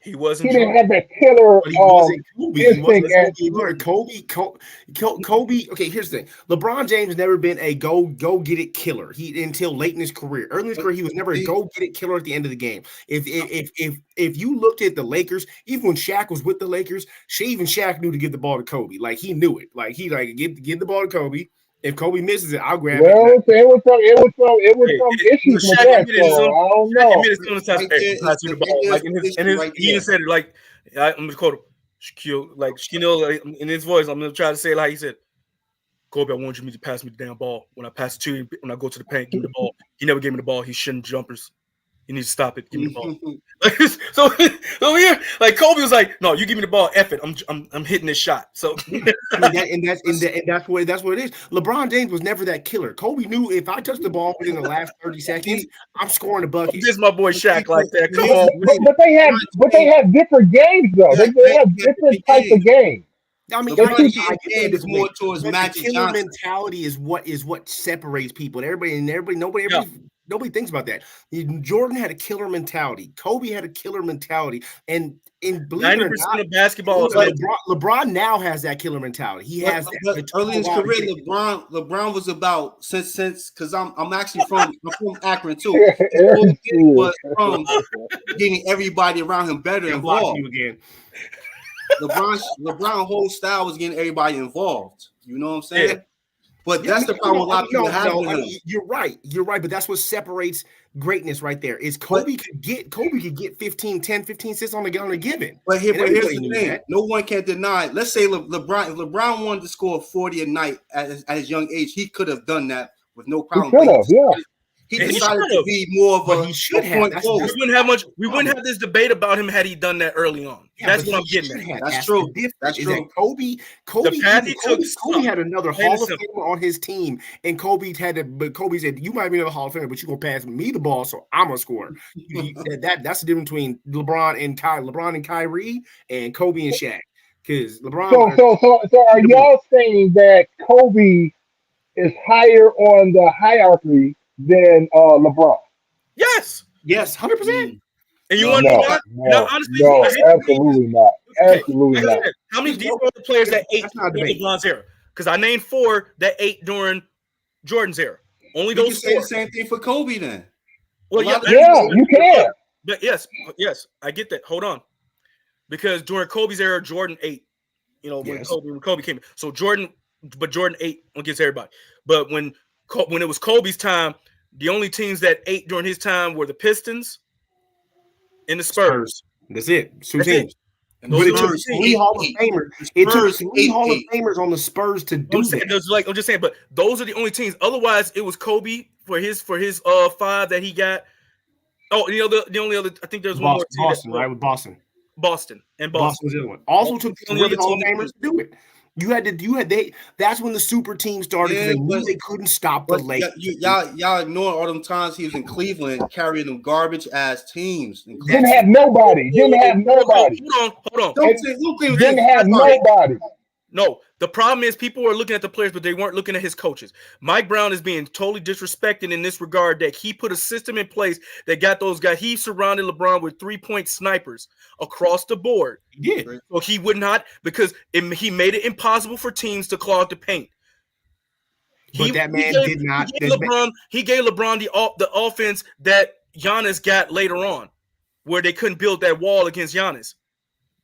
A: He
E: he
A: wasn't
E: didn't
A: Jordan.
E: have that killer
D: But he wasn't Kobe. He wasn't
E: instinct. And
D: Kobe either. Kobe. Okay, here's the thing. LeBron James has never been a go get it killer. He until late in his career. Early in his career, he was never a go get it killer at the end of the game. If you looked at the Lakers, even when Shaq was with the Lakers, Shaq knew to give the ball to Kobe. Like he knew it. Like he give the ball to Kobe. If Kobe misses it, I'll grab it.
E: well, it was some issues with
A: Shaq
E: that.
A: admitted his
E: So
A: own.
E: I don't
A: Shaq
E: know.
A: admitted his own time.
C: right
A: Hey,
C: there
A: I'm passing you the ball. Like in his,
C: right
A: he even
C: there.
A: said it. Like I'm gonna quote him. Shaquille, like Shaquille, like, in his voice. I'm gonna try to say it like he said. Kobe, I want you to pass me the damn ball. When I pass it to you, when I go to the paint, give me the ball. He never gave me the ball. He's shitting jumpers. You need to stop it. Give me the ball. so yeah, like Kobe was like, "No, you give me the ball. Eff it. I'm hitting this shot." So
D: I mean, that's what it is. LeBron James was never that killer. Kobe knew if I touch the ball within the last 30 seconds, I'm scoring a bucket.
A: this my boy Shaq like that. Come on.
E: But they have different games though. They have different types of games.
D: I mean,
C: LeBron
D: I
C: James
D: get
C: game
D: that
C: is more towards
D: but the
C: Magic
D: killer
C: Johnson.
D: mentality is what separates people. Nobody
A: Yeah.
D: nobody thinks about that. Jordan had a killer mentality. Kobe had a killer mentality, and believe it or
A: 90%
D: not,
A: of basketball is
D: but
A: mental.
D: LeBron now has that killer mentality. He has that.
C: But early in his career, LeBron was about since because I'm actually from Akron too. His whole thing was from getting everybody around him better
D: I'm blocking
C: involved.
D: you again.
C: LeBron whole style was getting everybody involved. You know what I'm saying?
A: Yeah.
C: But that's the problem a lot of people have with him.
D: You're right, but that's what separates greatness right there. Is Kobe could get 10, 15 assists on a given.
C: But here's
D: everybody
C: the
D: knew
C: thing:
D: that.
C: no one can deny. Let's say LeBron, if LeBron wanted to score 40 a night at his young age, he could have done that with no
E: He
C: problem.
E: could have, yeah.
C: He
A: And he
C: decided
A: should've.
C: to be more of
D: But
C: a
D: he should have.
C: point
D: That's-
C: forward.
A: We wouldn't have this debate about him had he done that early on.
D: Yeah,
A: That's
D: but
A: what I'm
D: he
A: getting
D: should
A: at.
D: have.
C: That's
D: That's
C: true.
D: the difference.
C: That's
D: Is
C: true.
D: that Kobe
A: path he took
D: Kobe had another
A: Plain and
D: Hall of
A: simple.
D: Famer on his team, and Kobe said, "You might be another Hall of Famer, but you're gonna pass me the ball, so I'm gonna score." That's the difference between LeBron and Kyrie, and Kobe and Shaq. Because LeBron.
E: So are y'all saying that Kobe is higher on the hierarchy than LeBron?
A: Yes.
D: Yes, 100%.
A: And you
C: No.
A: want to know why? Now, honestly, I hate to believe
E: absolutely not.
A: Okay,
E: Absolutely
A: like I
E: not.
A: said, how many defensive players that ate
D: That's not a
A: during
D: debate.
A: LeBron's era? Because I named 4 that ate during Jordan's era. Only
C: You can
A: those
C: say
A: 4.
C: the same thing for Kobe then.
A: Well,
C: A lot of
E: Yeah, you can.
A: But yes, I get that. Hold on, because during Kobe's era, Jordan ate. You know, when
D: Yes.
A: Kobe came in, so Jordan ate against everybody. But when it was Kobe's time, the only teams that ate during his time were the Pistons and the Spurs.
D: That's it. Two
A: That's
D: teams.
A: it. And
D: But
A: those
D: it
A: are
D: took
A: the
C: Spurs,
D: three Hall of
C: eight.
D: Famers.
C: The
D: It took
C: Spurs,
D: 3 Hall of
C: 8.
D: Famers on the Spurs to do that.
A: I'm just saying, but those are the only teams. Otherwise, it was Kobe for his 5 that he got. Oh, the only other, I think there's one more team.
D: Boston, right? With Boston.
A: Boston.
D: Boston was the other one. Also took
A: the only
D: 3
A: other
D: Hall of
A: team that
D: Famers to do it. That's when the super team started because
C: Yeah,
D: they knew
C: but-
D: they couldn't stop the
C: But
D: Lakers.
C: y'all ignore all them times he was in Cleveland carrying them garbage ass teams.
E: Didn't have nobody. Didn't have nobody.
A: Hold on.
C: Don't claim
E: Didn't have nobody.
A: No, the problem is people were looking at the players, but they weren't looking at his coaches. Mike Brown is being totally disrespected in this regard that he put a system in place that got those guys. He surrounded LeBron with 3-point snipers across the board.
D: He did.
A: So he would not, because he made it impossible for teams to clog the paint.
D: But that man did not.
A: He gave LeBron the offense that Giannis got later on, where they couldn't build that wall against Giannis.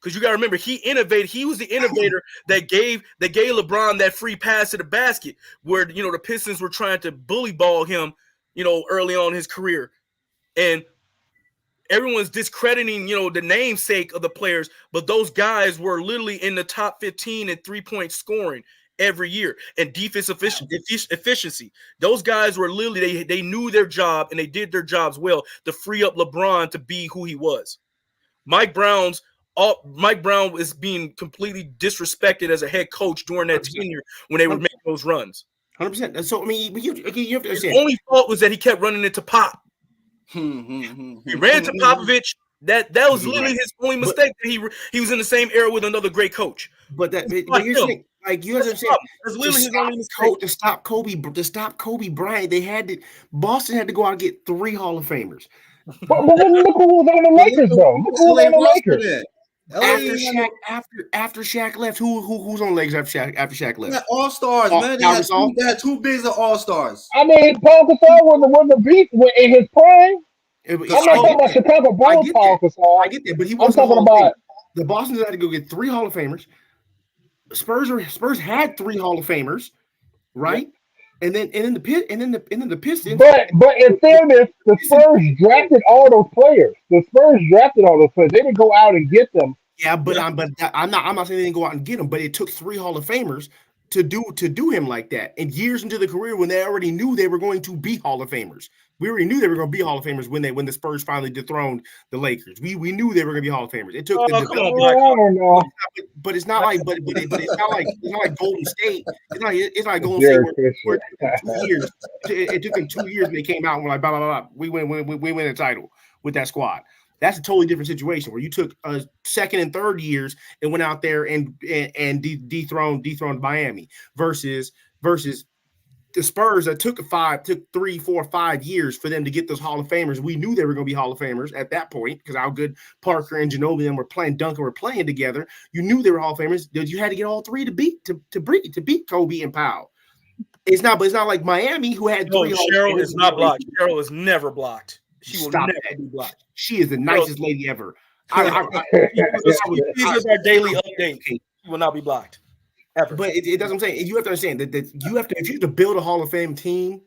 A: Because you got to remember, he innovated. He was the innovator that gave LeBron that free pass to the basket, where the Pistons were trying to bully ball him, early on in his career, and everyone's discrediting, the namesake of the players, but those guys were literally in the top 15 in 3-point scoring every year. And defense efficiency. Those guys were literally they knew their job and they did their jobs well to free up LeBron to be who he was. Mike Brown is being completely disrespected as a head coach during that tenure when they were making those runs.
D: 100%. So I mean, you have to understand.
A: His only fault was that he kept running into Pop. He ran into Popovich. That was literally his only mistake. He was in the same era with another great coach.
D: But here's the thing, like you understand,
A: that's literally his only mistake.
D: To stop Kobe Bryant, Boston had to go out and get 3 Hall of Famers.
E: But look who was on the Lakers though. Look who was on the Lakers.
D: After Shaq left, who's on the Lakers after Shaq left?
C: All stars, man. They had 2 bigs of all stars.
E: I mean, Paul Gasol wasn't a beast in his prime. I'm not talking about Chicago Bulls, Paul Gasol.
D: I get that, but he wasn't. I'm talking about the Boston had to go get 3 Hall of Famers. Spurs had 3 Hall of Famers, right? Yeah. And then the Pistons.
E: But in fairness, the Spurs drafted all those players. They didn't go out and get them.
D: Yeah, but I'm not saying they didn't go out and get them, but it took 3 Hall of Famers to do him like that. And years into the career when they already knew they were going to be Hall of Famers. We already knew they were going to be Hall of Famers when the Spurs finally dethroned the Lakers. We knew they were going to be Hall of Famers. It took but it's not like it's not like Golden State. It's like Golden State where it took 2 years. It took them 2 years and they came out and were like blah blah blah. We win a title with that squad. That's a totally different situation where you took second and third years and went out there and dethroned Miami versus the Spurs that took 3, 4, 5 years for them to get those Hall of Famers. We knew they were going to be Hall of Famers at that point because how good Parker and Ginobili and Duncan were playing together. You knew they were Hall of Famers. You had to get all 3 to beat Kobe and Powell. It's not like Miami who had 3.
A: Cheryl is not blocked. Cheryl is never blocked. She will never be blocked.
D: She is the nicest lady ever.
A: This is our daily update. She will not be blocked. Ever.
D: But it doesn't say you have to understand that you have to if you have to build a Hall of Fame team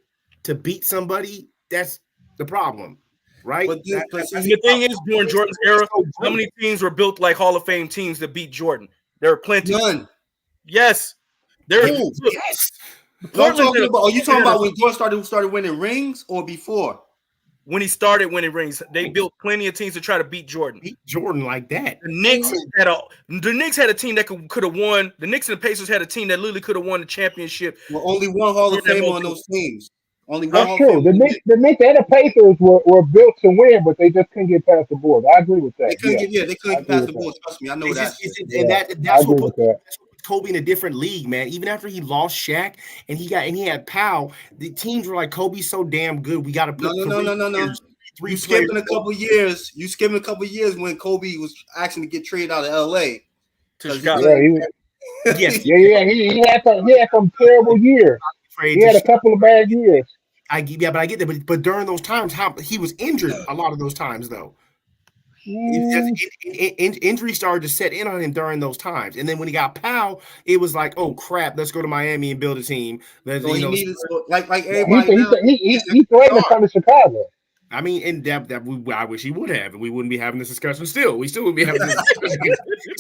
D: to beat somebody, that's the problem, right?
A: But the thing is, during Jordan's era, how many teams were built like Hall of Fame teams to beat Jordan? There are plenty.
C: None.
A: Yes.
D: Yes.
C: Are you talking about when Jordan started winning rings or before?
A: When he started winning rings, they built plenty of teams to try to beat Jordan.
D: Beat Jordan like that.
A: The Knicks had a team that could have won. The Knicks and the Pacers had a team that literally could have won the championship.
C: Well, only one Hall of Fame on those teams. Only one.
E: That's true. The Knicks and the Pacers were built to win, but they just couldn't get past the board. I agree with that.
C: They couldn't get past the board. Trust me, I know that.
D: That's what Kobe in a different league, man. Even after he lost Shaq and he had Powell, the teams were like, Kobe's so damn good. We got to put
C: no. You skipping a couple years. You skipping a couple years when Kobe was asking to get traded out of LA
A: to Chicago.
E: He had some terrible years. He had a couple of bad years.
D: But I get that. But during those times, how he was injured a lot of those times, though. Injury started to set in on him during those times, and then when he got Powell, it was like, "Oh crap, let's go to Miami and build a team."
C: Like everybody,
E: he threatened to come to Chicago.
D: I mean, and I wish he would have, and we wouldn't be having this discussion. Still, we still would be having this discussion.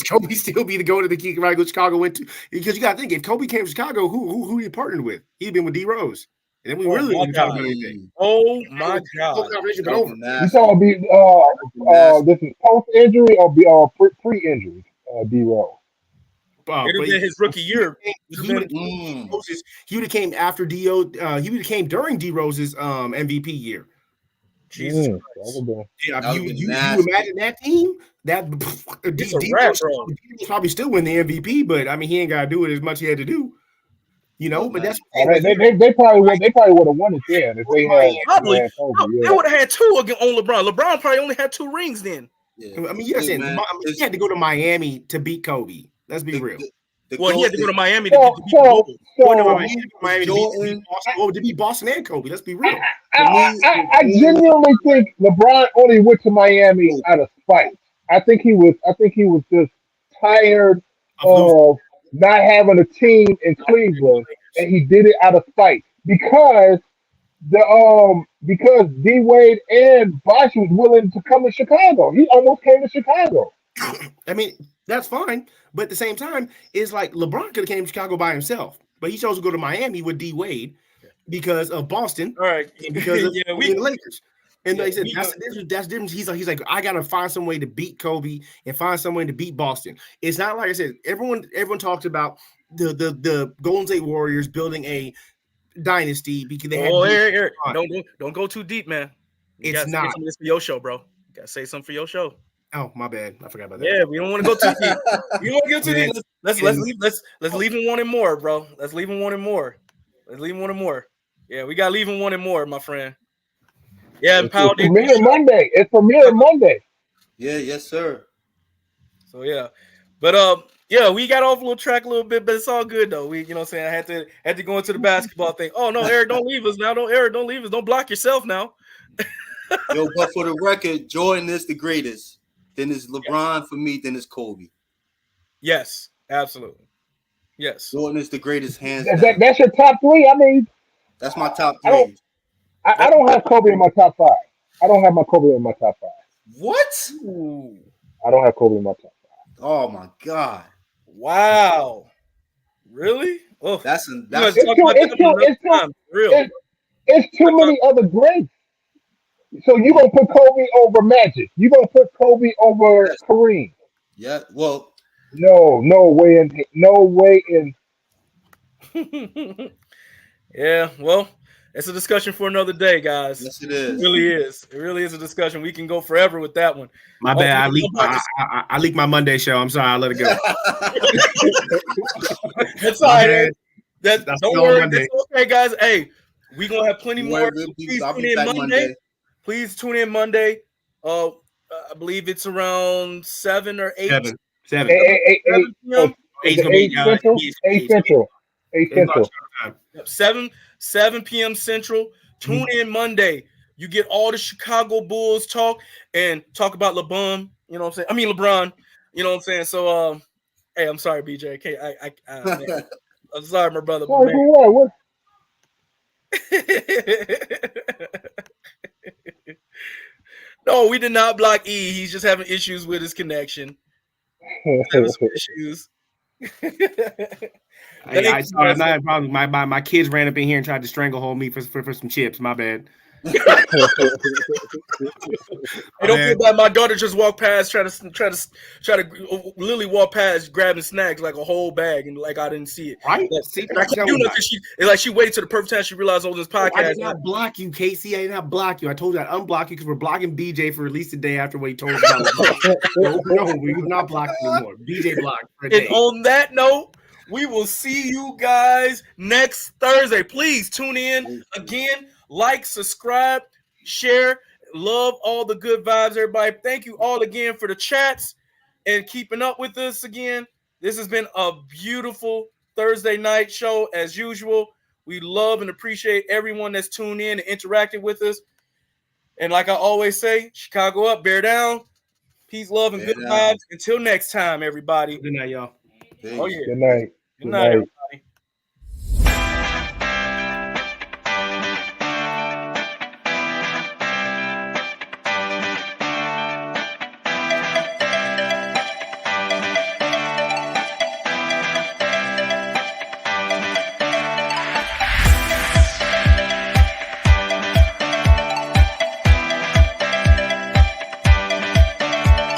D: Kobe still be the go to the key right? Chicago went to because you got to think if Kobe came to Chicago, who he partnered with? He'd been with D Rose. And then we really didn't talk about anything.
A: Oh my God!
E: You saw this is post injury or pre injury? D Rose.
A: It would have been his rookie year.
D: He would have came after Dio. He would have came during D Rose's MVP year.
A: Jesus
E: Christ!
D: Yeah, you imagine that team? That D Rose probably still win the MVP, but I mean he ain't got to do it as much he had to do. You know, but that's
E: they probably would have won it then if they had
A: probably. They would have had 2 on LeBron. LeBron probably only had 2 rings then.
D: Yeah. I mean, he had to go to Miami to beat Kobe. Let's be real.
A: He had to go to Miami to beat Kobe.
D: To beat Boston and Kobe. Let's be real.
E: I genuinely think LeBron only went to Miami out of spite. I think he was just tired of not having a team in Cleveland, and he did it out of spite because D Wade and Bosh was willing to come to Chicago. He almost came to Chicago.
D: I mean, That's fine. But at the same time, it's like LeBron could have came to Chicago by himself, but he chose to go to Miami with D Wade because of Boston.
A: All right.
D: And because of
A: Yeah,
D: the Lakers. And
A: yeah,
D: like I said, that's the difference. He's like, I gotta find some way to beat Kobe and find some way to beat Boston. It's not like I said, everyone talks about the Golden State Warriors building a dynasty because they had
A: Eric, don't go too deep, man. You
D: It's
A: gotta
D: not.
A: say something for your show, bro. You gotta say something for your show.
D: Oh, my bad. I forgot about that.
A: Yeah, we don't want to go too deep. We don't want to go too deep. Let's leave him wanting more, bro. Let's leave him wanting more. Yeah, we gotta leave him wanting more, my friend. Yeah, and Powell did.
E: Premiere Monday. It's premiere Monday.
C: Yeah, yes, sir.
A: So yeah. But yeah, we got off a little track a little bit, but it's all good though. We, you know what I'm saying? I had to go into the basketball thing. Oh no, Eric, don't leave us now. Don't leave us. Don't block yourself now.
C: Yo, but for the record, Jordan is the greatest. Then it's LeBron for me, then it's Kobe.
A: Yes, absolutely. Yes.
C: Jordan is the greatest hands down.
E: That's your top three. I mean,
C: That's my top three.
E: I don't have Kobe in my top five. I don't have my Kobe in my top five.
C: What?
A: Ooh.
E: I don't have Kobe in my top five.
C: Oh my God.
A: Wow. Really? Oh,
C: That's
E: It's too many other greats. So you gonna put Kobe over Magic? You gonna put Kobe over Kareem?
C: yeah. Well,
E: No way in.
A: Yeah, well, it's a discussion for another day, guys.
C: yes, it is.
A: It really is. It really is a discussion. We can go forever with that one.
D: My bad. I leaked my Monday show. I'm sorry. I let it go.
A: That's all right.
D: That's
A: Don't worry. That's okay, guys. Hey, we're gonna have plenty more. Please
C: I'll
A: tune
C: be
A: in
C: back
A: Monday. Please tune in Monday. I believe it's around 7 or 8.
D: 7
E: 8 Central. 8 Central.
A: 7 p.m. Central. Tune in Monday. You get all the Chicago Bulls talk and talk about LeBron. You know what I'm saying? I mean LeBron. You know what I'm saying? So, hey, I'm sorry, BJ. Man, I'm sorry, my brother.
E: Sorry, what?
A: No, we did not block E. He's just having issues with his connection. Issues.
D: I saw it. Not a problem. My kids ran up in here and tried to stranglehold me for some chips. My bad.
A: Hey, don't feel bad. My daughter just walked past, try to literally walk past, grabbing snacks like a whole bag, and like I didn't see it.
D: Right?
A: She waited to the perfect time. She realized all this podcast.
D: I did not block you, Casey. I did not block you. I told you I'd unblock you because we're blocking BJ for at least a day after what he told us about. No, we will not block anymore. BJ blocked for a day.
A: And on that note, we will see you guys next Thursday. Please tune in again. Like, subscribe, share, love all the good vibes, everybody. Thank you all again for the chats and keeping up with us again. This has been a beautiful Thursday night show as usual. We love and appreciate everyone that's tuned in and interacted with us. And like I always say, Chicago up, bear down. Peace, love, and good vibes. Until next time, everybody.
D: Good night, y'all.
C: Peace.
A: Oh, yeah.
E: Good night.
A: Good night.